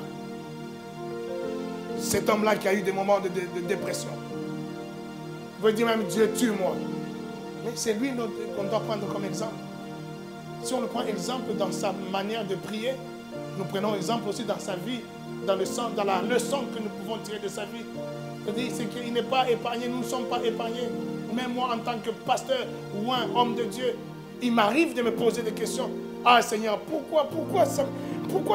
Speaker 5: Cet homme-là qui a eu des moments de dépression. Vous pouvez dire même Dieu tue-moi. Mais c'est lui qu'on doit prendre comme exemple. Si on le prend exemple dans sa manière de prier, nous prenons exemple aussi dans sa vie, dans la leçon que nous pouvons tirer de sa vie. C'est qu'il n'est pas épargné, nous ne sommes pas épargnés. Même moi, en tant que pasteur ou un homme de Dieu, il m'arrive de me poser des questions. Ah Seigneur, pourquoi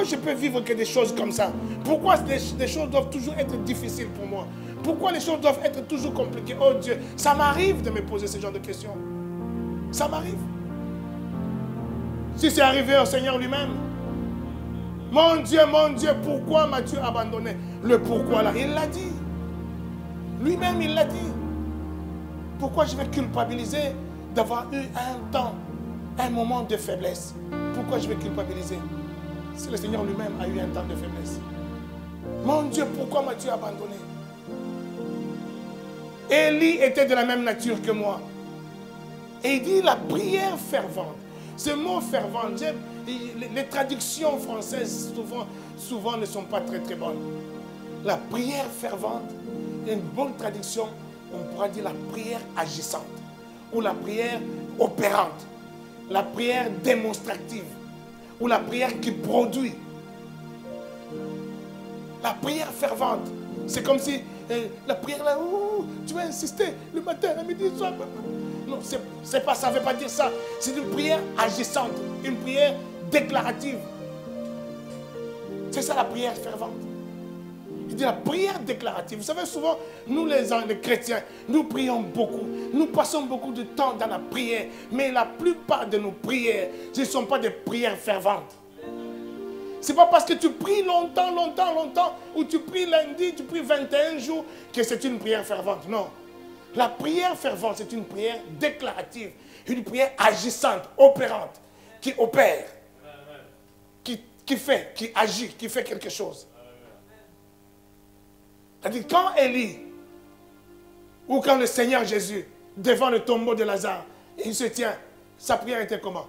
Speaker 5: je peux vivre que des choses comme ça? Pourquoi des choses doivent toujours être difficiles pour moi? Pourquoi les choses doivent être toujours compliquées? Oh Dieu, ça m'arrive de me poser ce genre de questions. Ça m'arrive. Si c'est arrivé au Seigneur lui-même. Mon Dieu, pourquoi m'as-tu abandonné? Le pourquoi là, il l'a dit. Lui-même, il l'a dit. Pourquoi je vais culpabiliser d'avoir eu un moment de faiblesse? Pourquoi je vais culpabiliser? Si le Seigneur lui-même a eu un temps de faiblesse. Mon Dieu, pourquoi m'as-tu abandonné? Élie était de la même nature que moi. Et il dit la prière fervente Ce mot fervent, les traductions françaises souvent ne sont pas très bonnes. La prière fervente, une bonne traduction, on pourra dire la prière agissante ou la prière opérante, la prière démonstrative ou la prière qui produit. La prière fervente, c'est comme si la prière là, tu vas insister le matin, le midi, le soir. Non, c'est pas ça, ne veut pas dire ça. C'est une prière agissante, une prière déclarative. C'est ça la prière fervente. Il dit la prière déclarative. Vous savez, souvent, nous les chrétiens, nous prions beaucoup. Nous passons beaucoup de temps dans la prière. Mais la plupart de nos prières, ce ne sont pas des prières ferventes. Ce n'est pas parce que tu pries longtemps, ou tu pries lundi, tu pries 21 jours, que c'est une prière fervente. Non. La prière fervente, c'est une prière déclarative, une prière agissante, opérante, qui opère, qui fait, qui agit, qui fait quelque chose. C'est-à-dire, quand Élie, ou quand le Seigneur Jésus, devant le tombeau de Lazare, il se tient, sa prière était comment?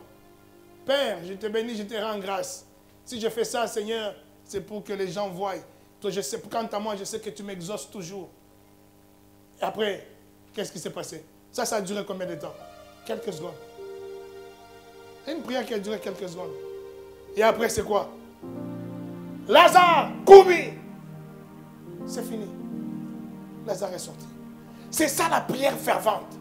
Speaker 5: Père, je te bénis, je te rends grâce. Si je fais ça, Seigneur, c'est pour que les gens voient. Toi, je sais, quant à moi, je sais que tu m'exauces toujours. Et après, qu'est-ce qui s'est passé? Ça a duré combien de temps? Quelques secondes. C'est une prière qui a duré quelques secondes. Et après, c'est quoi? Lazare, courir! C'est fini. Lazare est sorti. C'est ça la prière fervente.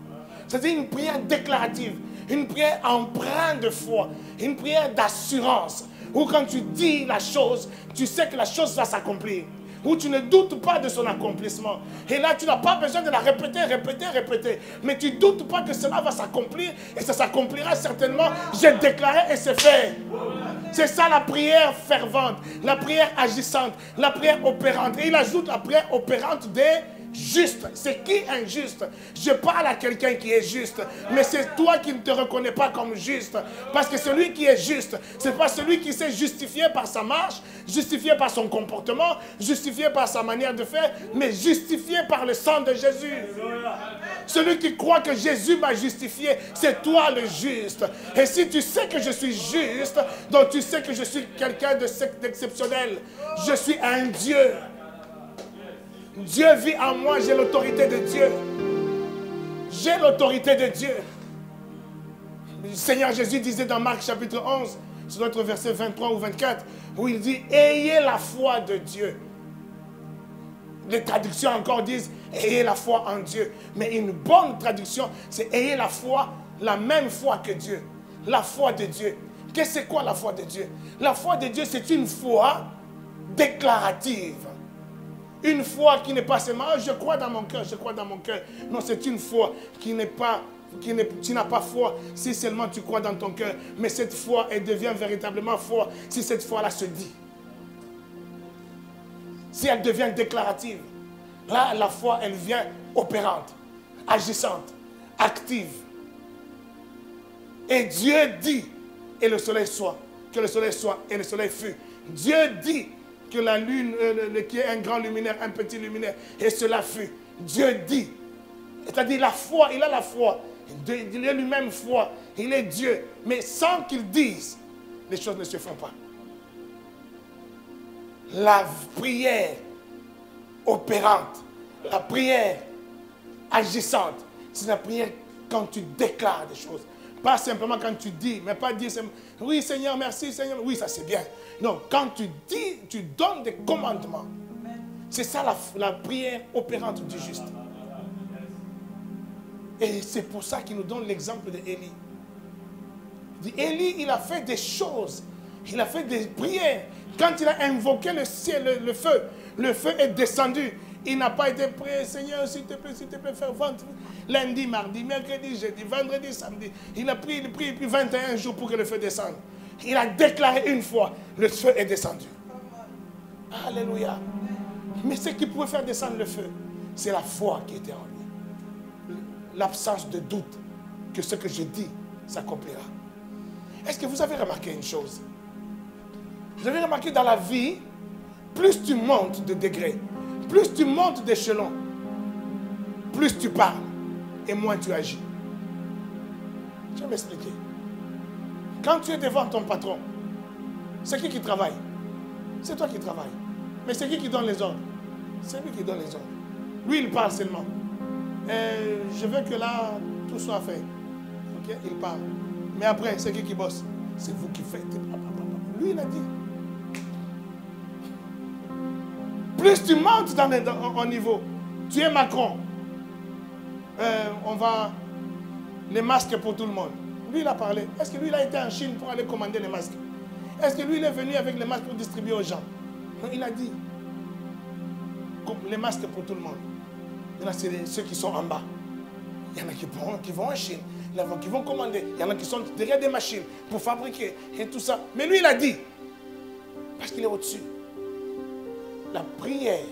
Speaker 5: C'est-à-dire une prière déclarative, une prière empreinte de foi, une prière d'assurance. Où quand tu dis la chose, tu sais que la chose va s'accomplir. Où tu ne doutes pas de son accomplissement. Et là, tu n'as pas besoin de la répéter. Mais tu ne doutes pas que cela va s'accomplir. Et ça s'accomplira certainement. J'ai déclaré et c'est fait. C'est ça la prière fervente, la prière agissante, la prière opérante. Et il ajoute la prière opérante des justes. C'est qui un juste? Je parle à quelqu'un qui est juste, mais c'est toi qui ne te reconnais pas comme juste. Parce que celui qui est juste, ce n'est pas celui qui s'est justifié par sa marche, justifié par son comportement, justifié par sa manière de faire, mais justifié par le sang de Jésus. Celui qui croit que Jésus m'a justifié, c'est toi le juste. Et si tu sais que je suis juste, donc tu sais que je suis quelqu'un d'exceptionnel. Je suis un Dieu. Dieu vit en moi, j'ai l'autorité de Dieu. J'ai l'autorité de Dieu. Le Seigneur Jésus disait dans Marc chapitre 11, sur notre verset 23 ou 24, où il dit, ayez la foi de Dieu. Les traductions encore disent, ayez la foi en Dieu. Mais une bonne traduction, c'est ayez la foi, la même foi que Dieu. La foi de Dieu. Qu'est-ce que c'est quoi la foi de Dieu? La foi de Dieu, c'est une foi déclarative. Une foi qui n'est pas seulement, je crois dans mon cœur, je crois dans mon cœur. Non, c'est une foi qui n'est pas, tu n'as pas foi si seulement tu crois dans ton cœur. Mais cette foi, elle devient véritablement foi si cette foi-là se dit. Si elle devient déclarative. Là, la foi, elle vient opérante, agissante, active. Et Dieu dit, et le soleil soit, que le soleil soit, et le soleil fut. Dieu dit que la lune, qui est un grand luminaire, un petit luminaire, et cela fut. Dieu dit. C'est-à-dire la foi, il a la foi. Il est lui-même foi. Il est Dieu. Mais sans qu'il dise, les choses ne se font pas. La prière opérante, la prière agissante, c'est la prière quand tu déclares des choses. Pas simplement quand tu dis, mais pas dire simplement, oui Seigneur, merci Seigneur, oui ça c'est bien. Non, quand tu dis, tu donnes des commandements. C'est ça la prière opérante du juste. Et c'est pour ça qu'il nous donne l'exemple d'Élie. Élie, il a fait des choses. Il a fait des prières. Quand il a invoqué le ciel, le feu est descendu. Il n'a pas été prié, Seigneur, s'il te plaît, faire vendre. Lundi, mardi, mercredi, jeudi, vendredi, samedi. Il a prié depuis 21 jours pour que le feu descende. Il a déclaré une fois, le feu est descendu. Alléluia. Mais ce qui pouvait faire descendre le feu, c'est la foi qui était en lui. L'absence de doute que ce que je dis s'accomplira. Est-ce que vous avez remarqué une chose? Vous avez remarqué dans la vie, plus tu montes de degré, plus tu montes d'échelon, plus tu parles et moins tu agis. Je vais m'expliquer. Quand tu es devant ton patron, c'est qui travaille? C'est toi qui travailles. Mais c'est qui donne les ordres? C'est lui qui donne les ordres. Lui, il parle seulement. Je veux que là, tout soit fait. Ok, il parle. Mais après, c'est qui bosse? C'est vous qui faites. Lui, il a dit. Plus tu montes au niveau, tu es Macron. On va... Les masques pour tout le monde. Lui, il a parlé. Est-ce que lui, il a été en Chine pour aller commander les masques? Est-ce que lui, il est venu avec les masques pour distribuer aux gens? Non, il a dit. Les masques pour tout le monde. Il y en a ceux qui sont en bas. Il y en a qui vont en Chine. Il y en a qui vont commander. Il y en a qui sont derrière des machines pour fabriquer et tout ça. Mais lui, il a dit. Parce qu'il est au-dessus. La prière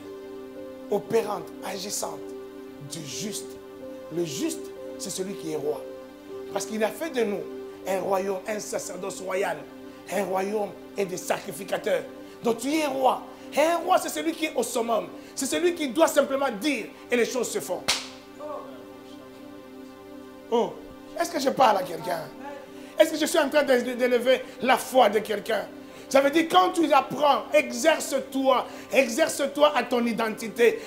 Speaker 5: opérante, agissante du juste. Le juste, c'est celui qui est roi. Parce qu'il a fait de nous un royaume, un sacerdoce royal. Un royaume et des sacrificateurs. Donc tu es roi. Et un roi, c'est celui qui est au summum. C'est celui qui doit simplement dire et les choses se font. Oh, est-ce que je parle à quelqu'un? Est-ce que je suis en train d'élever la foi de quelqu'un? Ça veut dire quand tu apprends, exerce-toi à ton identité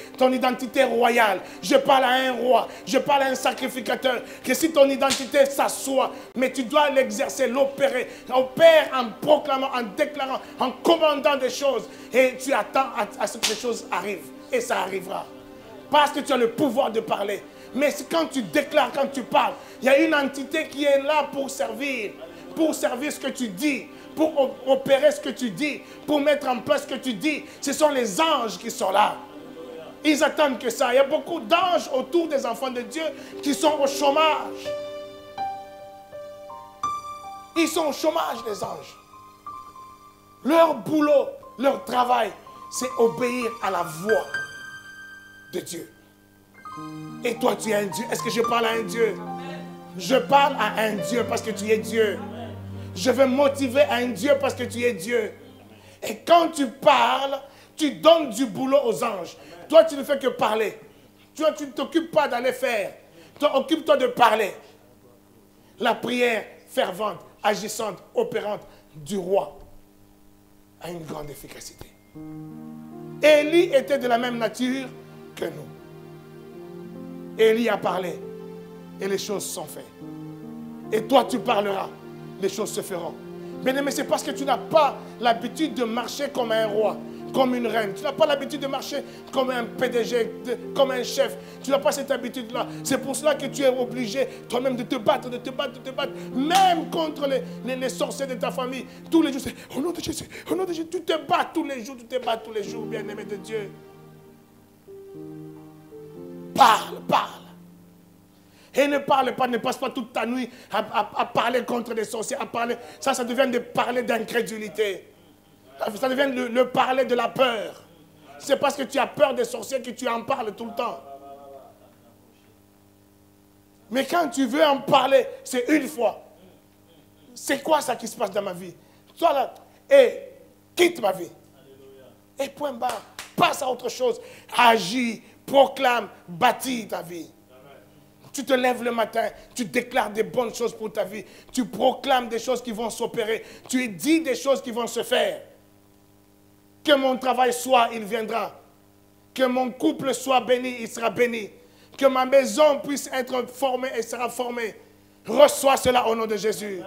Speaker 5: royale. Je parle à un roi, je parle à un sacrificateur, que si ton identité s'assoit, mais tu dois l'exercer, l'opérer. Opère en proclamant, en déclarant, en commandant des choses. Et tu attends à ce que les choses arrivent. Et ça arrivera. Parce que tu as le pouvoir de parler. Mais quand tu déclares, quand tu parles, il y a une entité qui est là pour servir ce que tu dis. Pour opérer ce que tu dis, pour mettre en place ce que tu dis. Ce sont les anges qui sont là. Ils attendent que ça. Il y a beaucoup d'anges autour des enfants de Dieu qui sont au chômage. Ils sont au chômage, les anges. Leur boulot, leur travail, c'est obéir à la voix de Dieu. Et toi, tu es un Dieu. Est-ce que je parle à un Dieu? Je parle à un Dieu parce que tu es Dieu. Je veux motiver un Dieu parce que tu es Dieu. Et quand tu parles, tu donnes du boulot aux anges. Toi, tu ne fais que parler. Tu ne t'occupes pas d'aller faire. Occupe-toi de parler. La prière fervente, agissante, opérante du roi a une grande efficacité. Élie était de la même nature que nous. Élie a parlé et les choses sont faites. Et toi, tu parleras. Les choses se feront. Bien-aimé, c'est parce que tu n'as pas l'habitude de marcher comme un roi, comme une reine. Tu n'as pas l'habitude de marcher comme un PDG, comme un chef. Tu n'as pas cette habitude-là. C'est pour cela que tu es obligé toi-même de te battre, même contre les sorciers de ta famille. Tous les jours, c'est au nom de Jésus, tu te bats tous les jours, bien-aimé de Dieu. Parle. Et ne parle pas, ne passe pas toute ta nuit à parler contre les sorciers, à parler. Ça devient de parler d'incrédulité. Ça devient le parler de la peur. C'est parce que tu as peur des sorciers que tu en parles tout le temps. Mais quand tu veux en parler, c'est une fois. C'est quoi ça qui se passe dans ma vie? Toi là, et quitte ma vie. Et point barre. Passe à autre chose. Agis, proclame, bâtis ta vie. Tu te lèves le matin, tu déclares des bonnes choses pour ta vie. Tu proclames des choses qui vont s'opérer. Tu dis des choses qui vont se faire. Que mon travail soit, il viendra. Que mon couple soit béni, il sera béni. Que ma maison puisse être formée, elle sera formée. Reçois cela au nom de Jésus.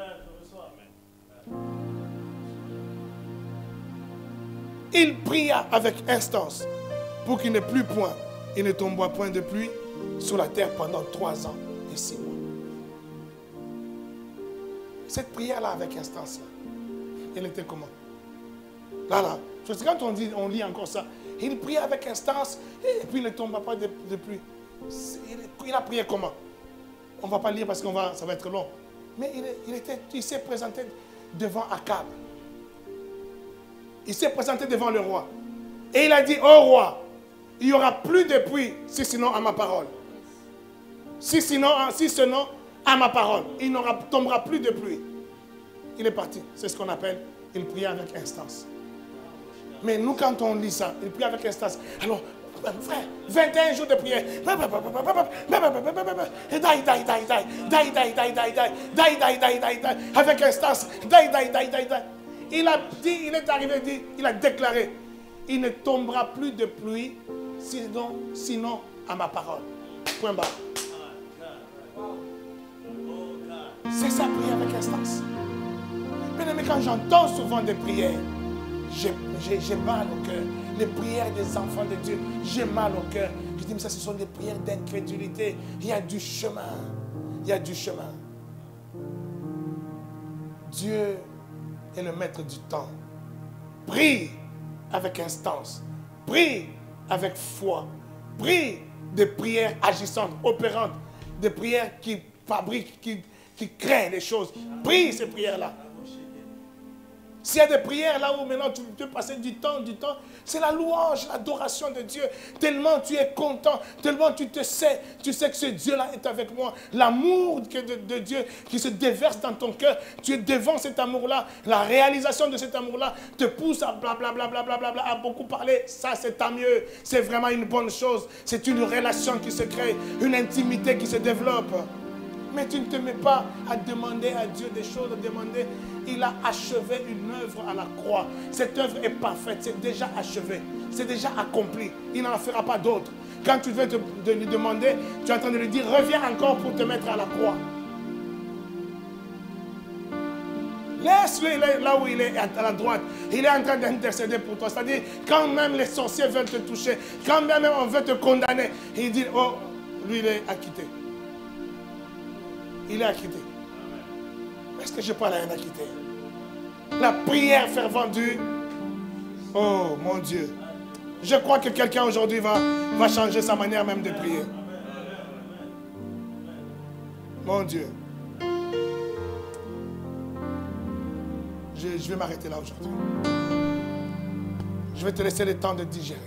Speaker 5: Il pria avec instance pour qu'il n'ait plus point, il ne tombe point de pluie sur la terre pendant 3 ans et 6 mois. Cette prière-là avec instance, elle était comment? Là. Quand on lit encore ça, il prie avec instance et puis il ne tomba pas de pluie. Il a prié comment? On ne va pas lire parce que ça va être long. Mais il s'est présenté devant Akab. Il s'est présenté devant le roi. Et il a dit, oh roi, il n'y aura plus de pluie si sinon à ma parole. Si sinon à ma parole. Il ne tombera plus de pluie. Il est parti. C'est ce qu'on appelle, il prie avec instance. Mais nous, quand on lit ça, il prie avec instance. Alors, frère, 21 jours de prière. Et avec instance. Il a dit, il est arrivé, il a déclaré, il ne tombera plus de pluie, sinon à ma parole. Point barre. C'est ça, prier avec instance. Mais quand j'entends souvent des prières, j'ai mal au cœur. Les prières des enfants de Dieu, j'ai mal au cœur. Je dis, mais ça, ce sont des prières d'incrédulité. Il y a du chemin. Il y a du chemin. Dieu est le maître du temps. Prie avec instance. Prie avec foi. Prie des prières agissantes, opérantes. Des prières qui fabriquent, qui créent les choses. Prie ces prières-là. S'il y a des prières là où maintenant tu peux passer du temps, c'est la louange, l'adoration de Dieu. Tellement tu es content, tellement tu sais que ce Dieu-là est avec moi. L'amour de Dieu qui se déverse dans ton cœur, tu es devant cet amour-là. La réalisation de cet amour-là te pousse à blablabla, à beaucoup parler. Ça, c'est tant mieux. C'est vraiment une bonne chose. C'est une relation qui se crée, une intimité qui se développe. Mais tu ne te mets pas à demander à Dieu des choses, à demander. Il a achevé une œuvre à la croix. Cette œuvre est parfaite, c'est déjà achevé, c'est déjà accompli. Il n'en fera pas d'autre. Quand tu veux lui demander, tu es en train de lui dire, reviens encore pour te mettre à la croix. Laisse-le là où il est à la droite. Il est en train d'intercéder pour toi. C'est-à-dire, quand même les sorciers veulent te toucher, quand même on veut te condamner, il dit, oh, lui il est acquitté. Il est acquitté. Est-ce que je parle à un acquitté? La prière fervente du... Oh mon Dieu. Je crois que quelqu'un aujourd'hui va changer sa manière même de prier. Mon Dieu. Je vais m'arrêter là aujourd'hui. Je vais te laisser le temps de digérer.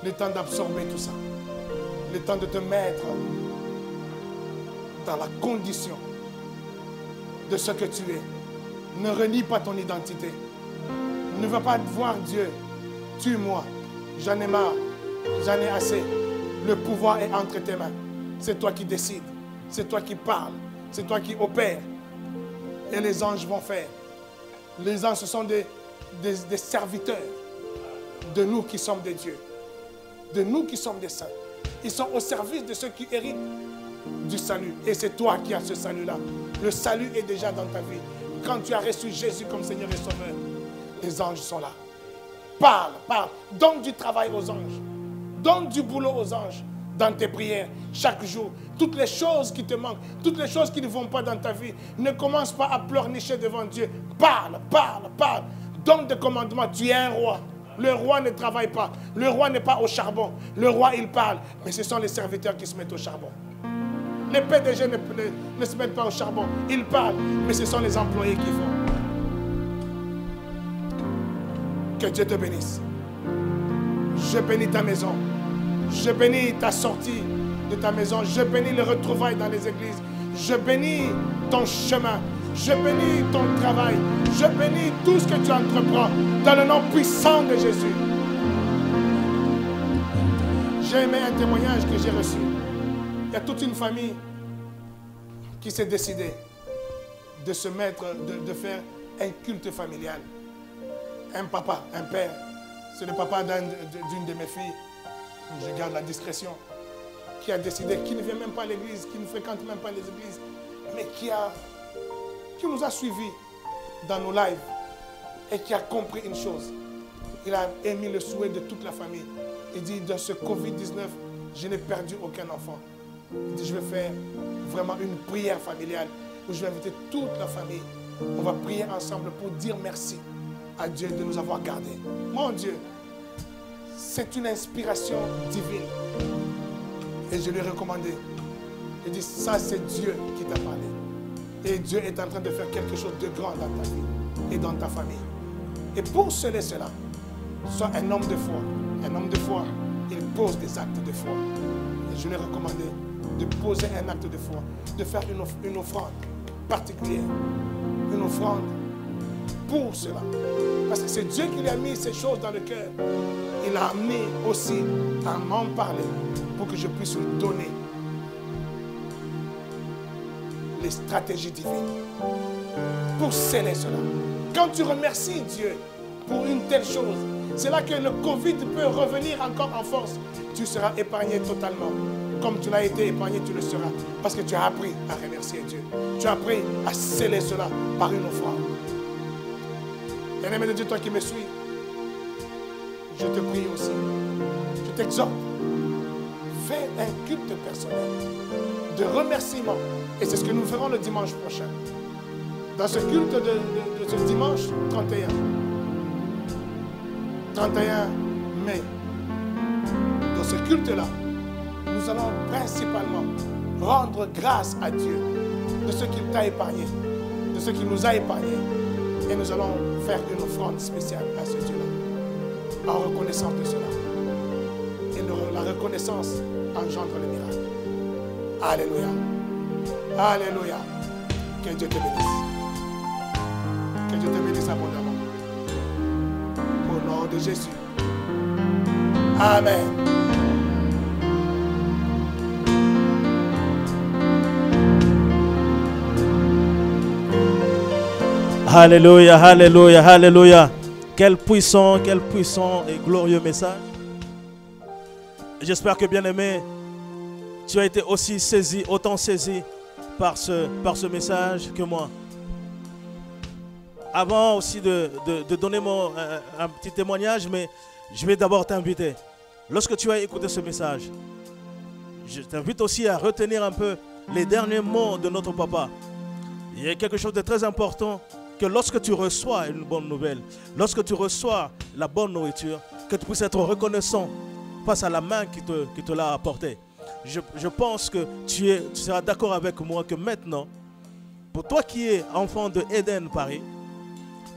Speaker 5: Le temps d'absorber tout ça. Le temps de te mettre dans la condition de ce que tu es. Ne renie pas ton identité. Ne va pas voir Dieu. Tue-moi. J'en ai marre. J'en ai assez. Le pouvoir est entre tes mains. C'est toi qui décides. C'est toi qui parles. C'est toi qui opères. Et les anges vont faire. Les anges, ce sont des serviteurs de nous qui sommes des dieux. De nous qui sommes des saints. Ils sont au service de ceux qui héritent du salut. Et c'est toi qui as ce salut-là. Le salut est déjà dans ta vie. Quand tu as reçu Jésus comme Seigneur et Sauveur, les anges sont là. Parle, parle. Donne du travail aux anges. Donne du boulot aux anges dans tes prières chaque jour. Toutes les choses qui te manquent, toutes les choses qui ne vont pas dans ta vie, ne commence pas à pleurnicher devant Dieu. Parle, parle, parle. Donne des commandements. Tu es un roi. Le roi ne travaille pas. Le roi n'est pas au charbon. Le roi, il parle. Mais ce sont les serviteurs qui se mettent au charbon. Les PDG ne se mettent pas au charbon. Ils parlent, mais ce sont les employés qui font. Que Dieu te bénisse. Je bénis ta maison. Je bénis ta sortie de ta maison. Je bénis les retrouvailles dans les églises. Je bénis ton chemin. Je bénis ton travail. Je bénis tout ce que tu entreprends dans le nom puissant de Jésus. J'ai aimé un témoignage que j'ai reçu. Il y a toute une famille qui s'est décidée de se mettre, de faire un culte familial. Un papa, un père. C'est le papa d'une de mes filles. Je garde la discrétion. Qui a décidé, qui ne vient même pas à l'église, qui ne fréquente même pas les églises, mais qui nous a suivis dans nos lives et qui a compris une chose. Il a émis le souhait de toute la famille. Il dit, dans ce Covid-19, je n'ai perdu aucun enfant. Il dit, je vais faire vraiment une prière familiale où je vais inviter toute la famille. On va prier ensemble pour dire merci à Dieu de nous avoir gardés. Mon Dieu, c'est une inspiration divine. Et je lui ai recommandé. Il dit, ça c'est Dieu qui t'a parlé. Et Dieu est en train de faire quelque chose de grand dans ta vie et dans ta famille. Et pour cela, sois un homme de foi. Un homme de foi, il pose des actes de foi. Et je lui ai recommandé de poser un acte de foi, de faire une offrande particulière. Une offrande pour cela. Parce que c'est Dieu qui lui a mis ces choses dans le cœur. Il a amené aussi à m'en parler pour que je puisse lui donner les stratégies divines pour sceller cela. Quand tu remercies Dieu pour une telle chose, c'est là que le Covid peut revenir encore en force. Tu seras épargné totalement. Comme tu l'as été épargné, tu le seras. Parce que tu as appris à remercier Dieu. Tu as appris à sceller cela par une offrande. Bien-aimé de Dieu, toi qui me suis, je te prie aussi. Je t'exhorte. Fais un culte personnel de remerciement. Et c'est ce que nous ferons le dimanche prochain. Dans ce culte de ce dimanche 31 mai, dans ce culte-là, nous allons principalement rendre grâce à Dieu de ce qu'il t'a épargné, de ce qu'il nous a épargné. Et nous allons faire une offrande spéciale à ce Dieu-là, en reconnaissance de cela. Et la reconnaissance engendre le miracle. Alléluia. Alléluia. Que Dieu te bénisse. Que Dieu te bénisse abondamment. Au nom de Jésus. Amen.
Speaker 2: Alléluia, alléluia, alléluia. Quel puissant et glorieux message. J'espère que, bien-aimé, tu as été aussi saisi, autant saisi par ce message que moi. Avant aussi de donner un petit témoignage, mais je vais d'abord t'inviter. Lorsque tu as écouté ce message, je t'invite aussi à retenir un peu les derniers mots de notre papa. Il y a quelque chose de très important, que lorsque tu reçois une bonne nouvelle, lorsque tu reçois la bonne nourriture, que tu puisses être reconnaissant face à la main qui te l'a apportée. Je pense que tu seras d'accord avec moi que maintenant, pour toi qui es enfant de Eden Paris,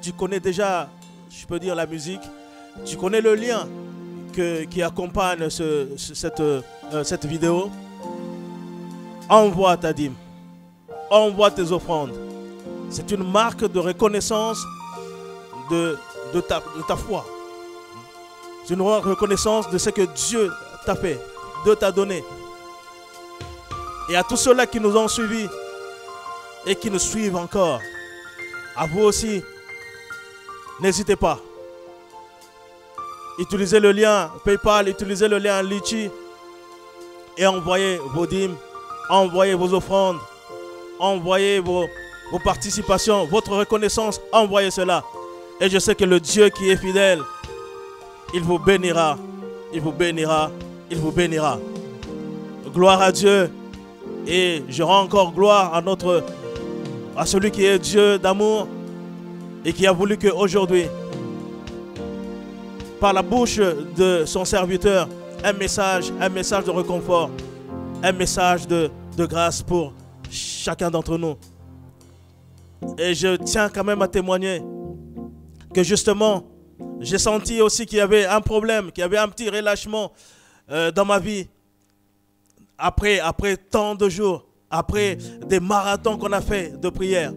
Speaker 2: tu connais déjà, je peux dire, la musique, tu connais le lien qui accompagne cette vidéo. Envoie ta dîme, envoie tes offrandes. C'est une marque de reconnaissance de ta foi. C'est une reconnaissance de ce que Dieu t'a fait, Dieu t'a donné. Et à tous ceux-là qui nous ont suivis et qui nous suivent encore, à vous aussi, n'hésitez pas. Utilisez le lien PayPal, utilisez le lien Litchi et envoyez vos dîmes, envoyez vos offrandes, envoyez vos participations, votre reconnaissance, envoyez cela. Et je sais que le Dieu qui est fidèle, il vous bénira, il vous bénira, il vous bénira. Gloire à Dieu. Et je rends encore gloire à celui qui est Dieu d'amour et qui a voulu qu'aujourd'hui, par la bouche de son serviteur, un message de réconfort, un message de grâce pour chacun d'entre nous. Et je tiens quand même à témoigner que justement, j'ai senti aussi qu'il y avait un problème, qu'il y avait un petit relâchement dans ma vie. Après tant de jours, après des marathons qu'on a fait de prière.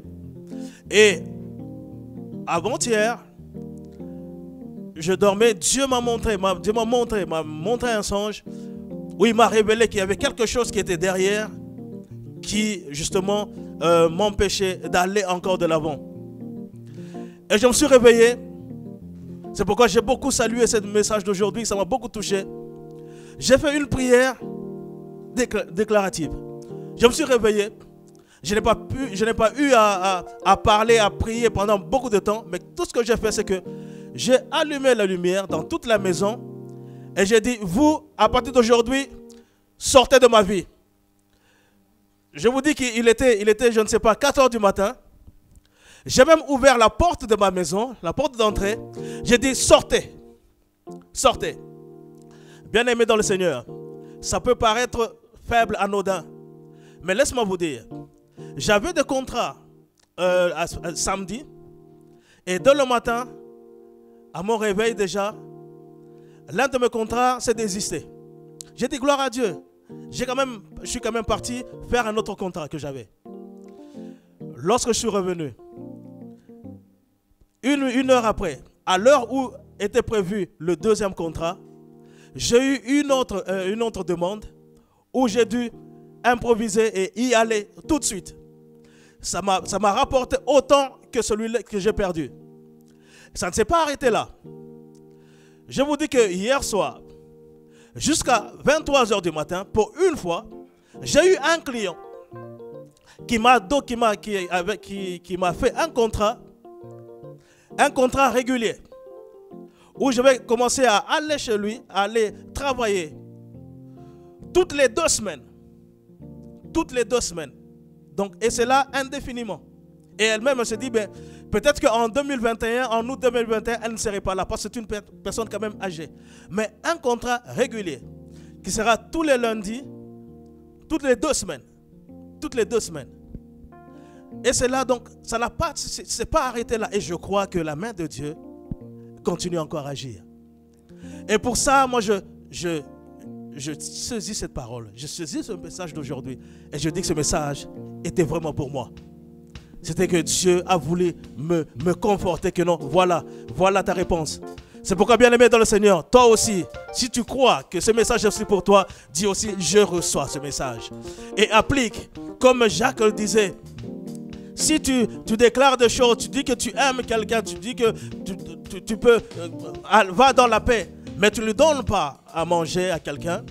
Speaker 2: Et avant-hier, je dormais, Dieu m'a montré un songe où il m'a révélé qu'il y avait quelque chose qui était derrière, qui justement m'empêchait d'aller encore de l'avant. Et je me suis réveillé. C'est pourquoi j'ai beaucoup salué ce message d'aujourd'hui, ça m'a beaucoup touché. J'ai fait une prière déclarative. Je me suis réveillé. Je n'ai pas eu à parler, à prier pendant beaucoup de temps, mais tout ce que j'ai fait, c'est que j'ai allumé la lumière dans toute la maison et j'ai dit, vous, à partir d'aujourd'hui, sortez de ma vie. Je vous dis qu'il était, je ne sais pas, 4 heures du matin. J'ai même ouvert la porte de ma maison, la porte d'entrée. J'ai dit, sortez. Sortez. Bien-aimés dans le Seigneur, ça peut paraître faible, anodin. Mais laisse-moi vous dire, j'avais des contrats samedi. Et dès le matin, à mon réveil déjà, l'un de mes contrats s'est désisté. J'ai dit, gloire à Dieu. Je suis quand même parti faire un autre contrat que j'avais. Lorsque je suis revenu, une heure après, à l'heure où était prévu le deuxième contrat, j'ai eu une autre demande où j'ai dû improviser et y aller tout de suite. Ça m'a rapporté autant que celui que j'ai perdu. Ça ne s'est pas arrêté là. Je vous dis que hier soir, jusqu'à 23h du matin, pour une fois, j'ai eu un client qui m'a fait un contrat régulier, où je vais commencer à aller chez lui, à aller travailler toutes les 2 semaines. Toutes les 2 semaines. Donc, et c'est là indéfiniment. Et elle-même se dit, ben, peut-être qu'en 2021, en août 2021, elle ne serait pas là parce que c'est une personne quand même âgée. Mais un contrat régulier qui sera tous les lundis, toutes les 2 semaines. Toutes les 2 semaines. Et c'est là donc, ça n'a pas, c'est pas arrêté là. Et je crois que la main de Dieu continue encore à agir. Et pour ça, moi, je saisis cette parole. Je saisis ce message d'aujourd'hui. Et je dis que ce message était vraiment pour moi. C'était que Dieu a voulu me conforter que non, voilà ta réponse. C'est pourquoi, bien-aimé dans le Seigneur, toi aussi, si tu crois que ce message est aussi pour toi, dis aussi, je reçois ce message. Et applique, comme Jacques le disait, si tu déclares des choses, tu dis que tu aimes quelqu'un, tu dis que tu peux, va dans la paix, mais tu ne lui donnes pas à manger à quelqu'un,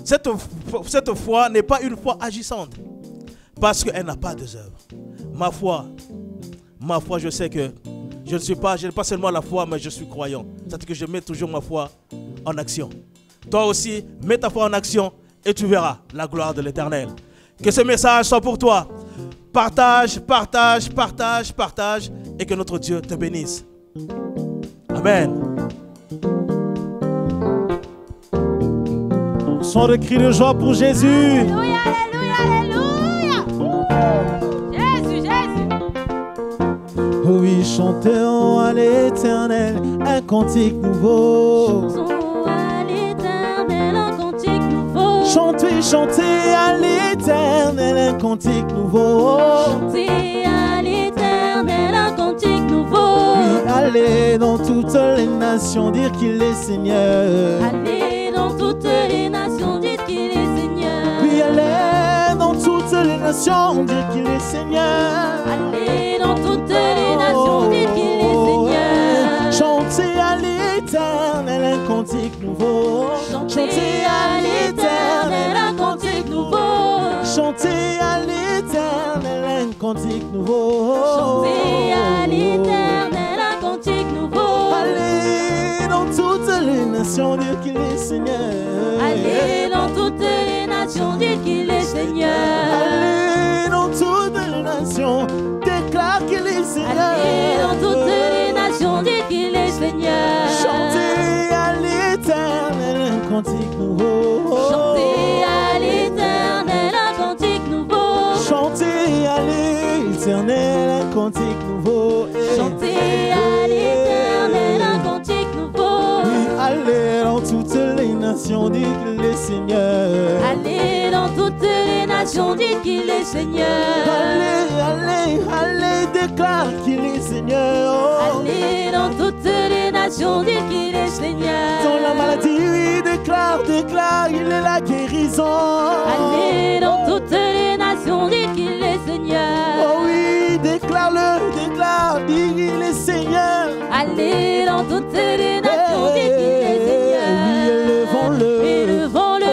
Speaker 2: cette foi n'est pas une foi agissante, parce qu'elle n'a pas d'œuvres. Ma foi, je sais que je n'ai pas seulement la foi, mais je suis croyant. C'est-à-dire que je mets toujours ma foi en action. Toi aussi, mets ta foi en action et tu verras la gloire de l'Éternel. Que ce message soit pour toi. Partage et que notre Dieu te bénisse. Amen.
Speaker 1: Son de cri de joie pour Jésus.
Speaker 6: Alléluia, alléluia, alléluia. Jésus.
Speaker 1: Oui, chantons à l'Éternel un cantique nouveau.
Speaker 6: Chantons à l'Éternel un cantique nouveau.
Speaker 1: Chantez à l'Éternel un cantique nouveau.
Speaker 6: Chantez à l'Éternel un cantique nouveau.
Speaker 1: Oui, allez dans toutes les nations dire qu'il est Seigneur.
Speaker 6: Allez dans toutes les nations dire qu'il est Seigneur.
Speaker 1: Oui, allez dans toutes les nations dire qu'il est Seigneur.
Speaker 6: Allez dans toutes les nations dire qu'il est Seigneur.
Speaker 1: Chantez à l'Éternel un cantique nouveau.
Speaker 6: Chantez à l'Éternel un cantique nouveau.
Speaker 1: Chantez à l'Éternel un cantique nouveau.
Speaker 6: Chantez à l'Éternel un cantique nouveau.
Speaker 1: Allez dans toutes les nations dire qu'il est Seigneur.
Speaker 6: Allez dans toutes les nations dire qu'il est Seigneur.
Speaker 1: Allez dans toutes les nations déclare qu'il est Seigneur.
Speaker 6: Allez dans toutes les nations dire qu'il est Seigneur.
Speaker 1: Chantez à l'Éternel un cantique nouveau.
Speaker 6: Chantez à l'Éternel un cantique nouveau.
Speaker 1: Chantez à l'Éternel un cantique nouveau.
Speaker 6: Chantez à l'Éternel un cantique nouveau.
Speaker 1: Oui, allez dans toutes les nations dire qu'il est Seigneur.
Speaker 6: Allez dans toutes les nations dire qu'il est Seigneur.
Speaker 1: Allez, déclare qu'il est Seigneur.
Speaker 6: Allez dans toutes les nations dire qu'il est Seigneur.
Speaker 1: Dans la maladie, oui, déclare, il est la guérison.
Speaker 6: Allez dans toutes les nations dire qu'il est Seigneur.
Speaker 1: Oh oui, déclare-le, dis qu'il est Seigneur.
Speaker 6: Allez dans toutes les nations dire qu'il est Seigneur.
Speaker 1: Oui, élevons-le.
Speaker 6: Élevons-le.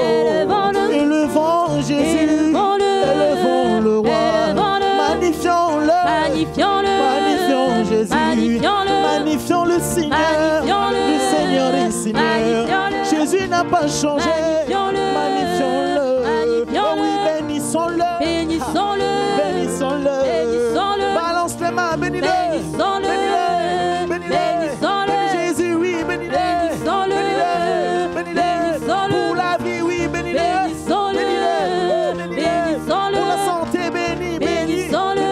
Speaker 6: Élevons-le.
Speaker 1: Élevons Jésus.
Speaker 6: Élevons-le.
Speaker 1: Élevons le roi.
Speaker 6: Élevons-le.
Speaker 1: Magnifions-le.
Speaker 6: Magnifions-le.
Speaker 1: Magnifions Jésus.
Speaker 6: Magnifions-le.
Speaker 1: Magnifions le Seigneur.
Speaker 6: Magnifions-le.
Speaker 1: Le Seigneur des Seigneurs.
Speaker 6: Magnifions-le.
Speaker 1: Jésus n'a pas changé.
Speaker 6: Magnifions-le.
Speaker 1: Magnifions-le.
Speaker 6: Magnifions-le.
Speaker 1: Oh oui, bénissons-le.
Speaker 6: Bénissons-le.
Speaker 1: Bénissons-le.
Speaker 6: Bénissons-le.
Speaker 1: Balance les mains, bénis-le.
Speaker 6: Bénissons-le.
Speaker 1: Bénis-le.
Speaker 6: Bénissons-le.
Speaker 1: Bénis Jésus, oui, bénis-le.
Speaker 6: Bénissons-le.
Speaker 1: Bénis-le. Bénis-le.
Speaker 6: Bénissons-le.
Speaker 1: Pour la vie, oui, bénis-le.
Speaker 6: Bénissons-le.
Speaker 1: Bénis-le.
Speaker 6: Bénissons-le.
Speaker 1: Pour la santé, bénis, bénis.
Speaker 6: Bénissons-le.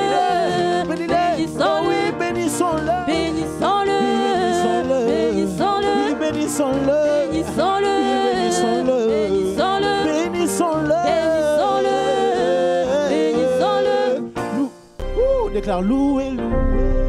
Speaker 1: Bénis-le.
Speaker 6: Bénissons-le.
Speaker 1: Oh oui, bénissons-le.
Speaker 6: Bénissons-le.
Speaker 1: Bénissons-le.
Speaker 6: Bénissons-le.
Speaker 1: Oui, bénissons-le.
Speaker 6: Bénissons-le.
Speaker 1: Bénissons-le.
Speaker 6: Bénissons-le.
Speaker 1: Bénissons-le.
Speaker 6: Bénissons-le. Bénissons-le.
Speaker 1: Déclare loué, loué.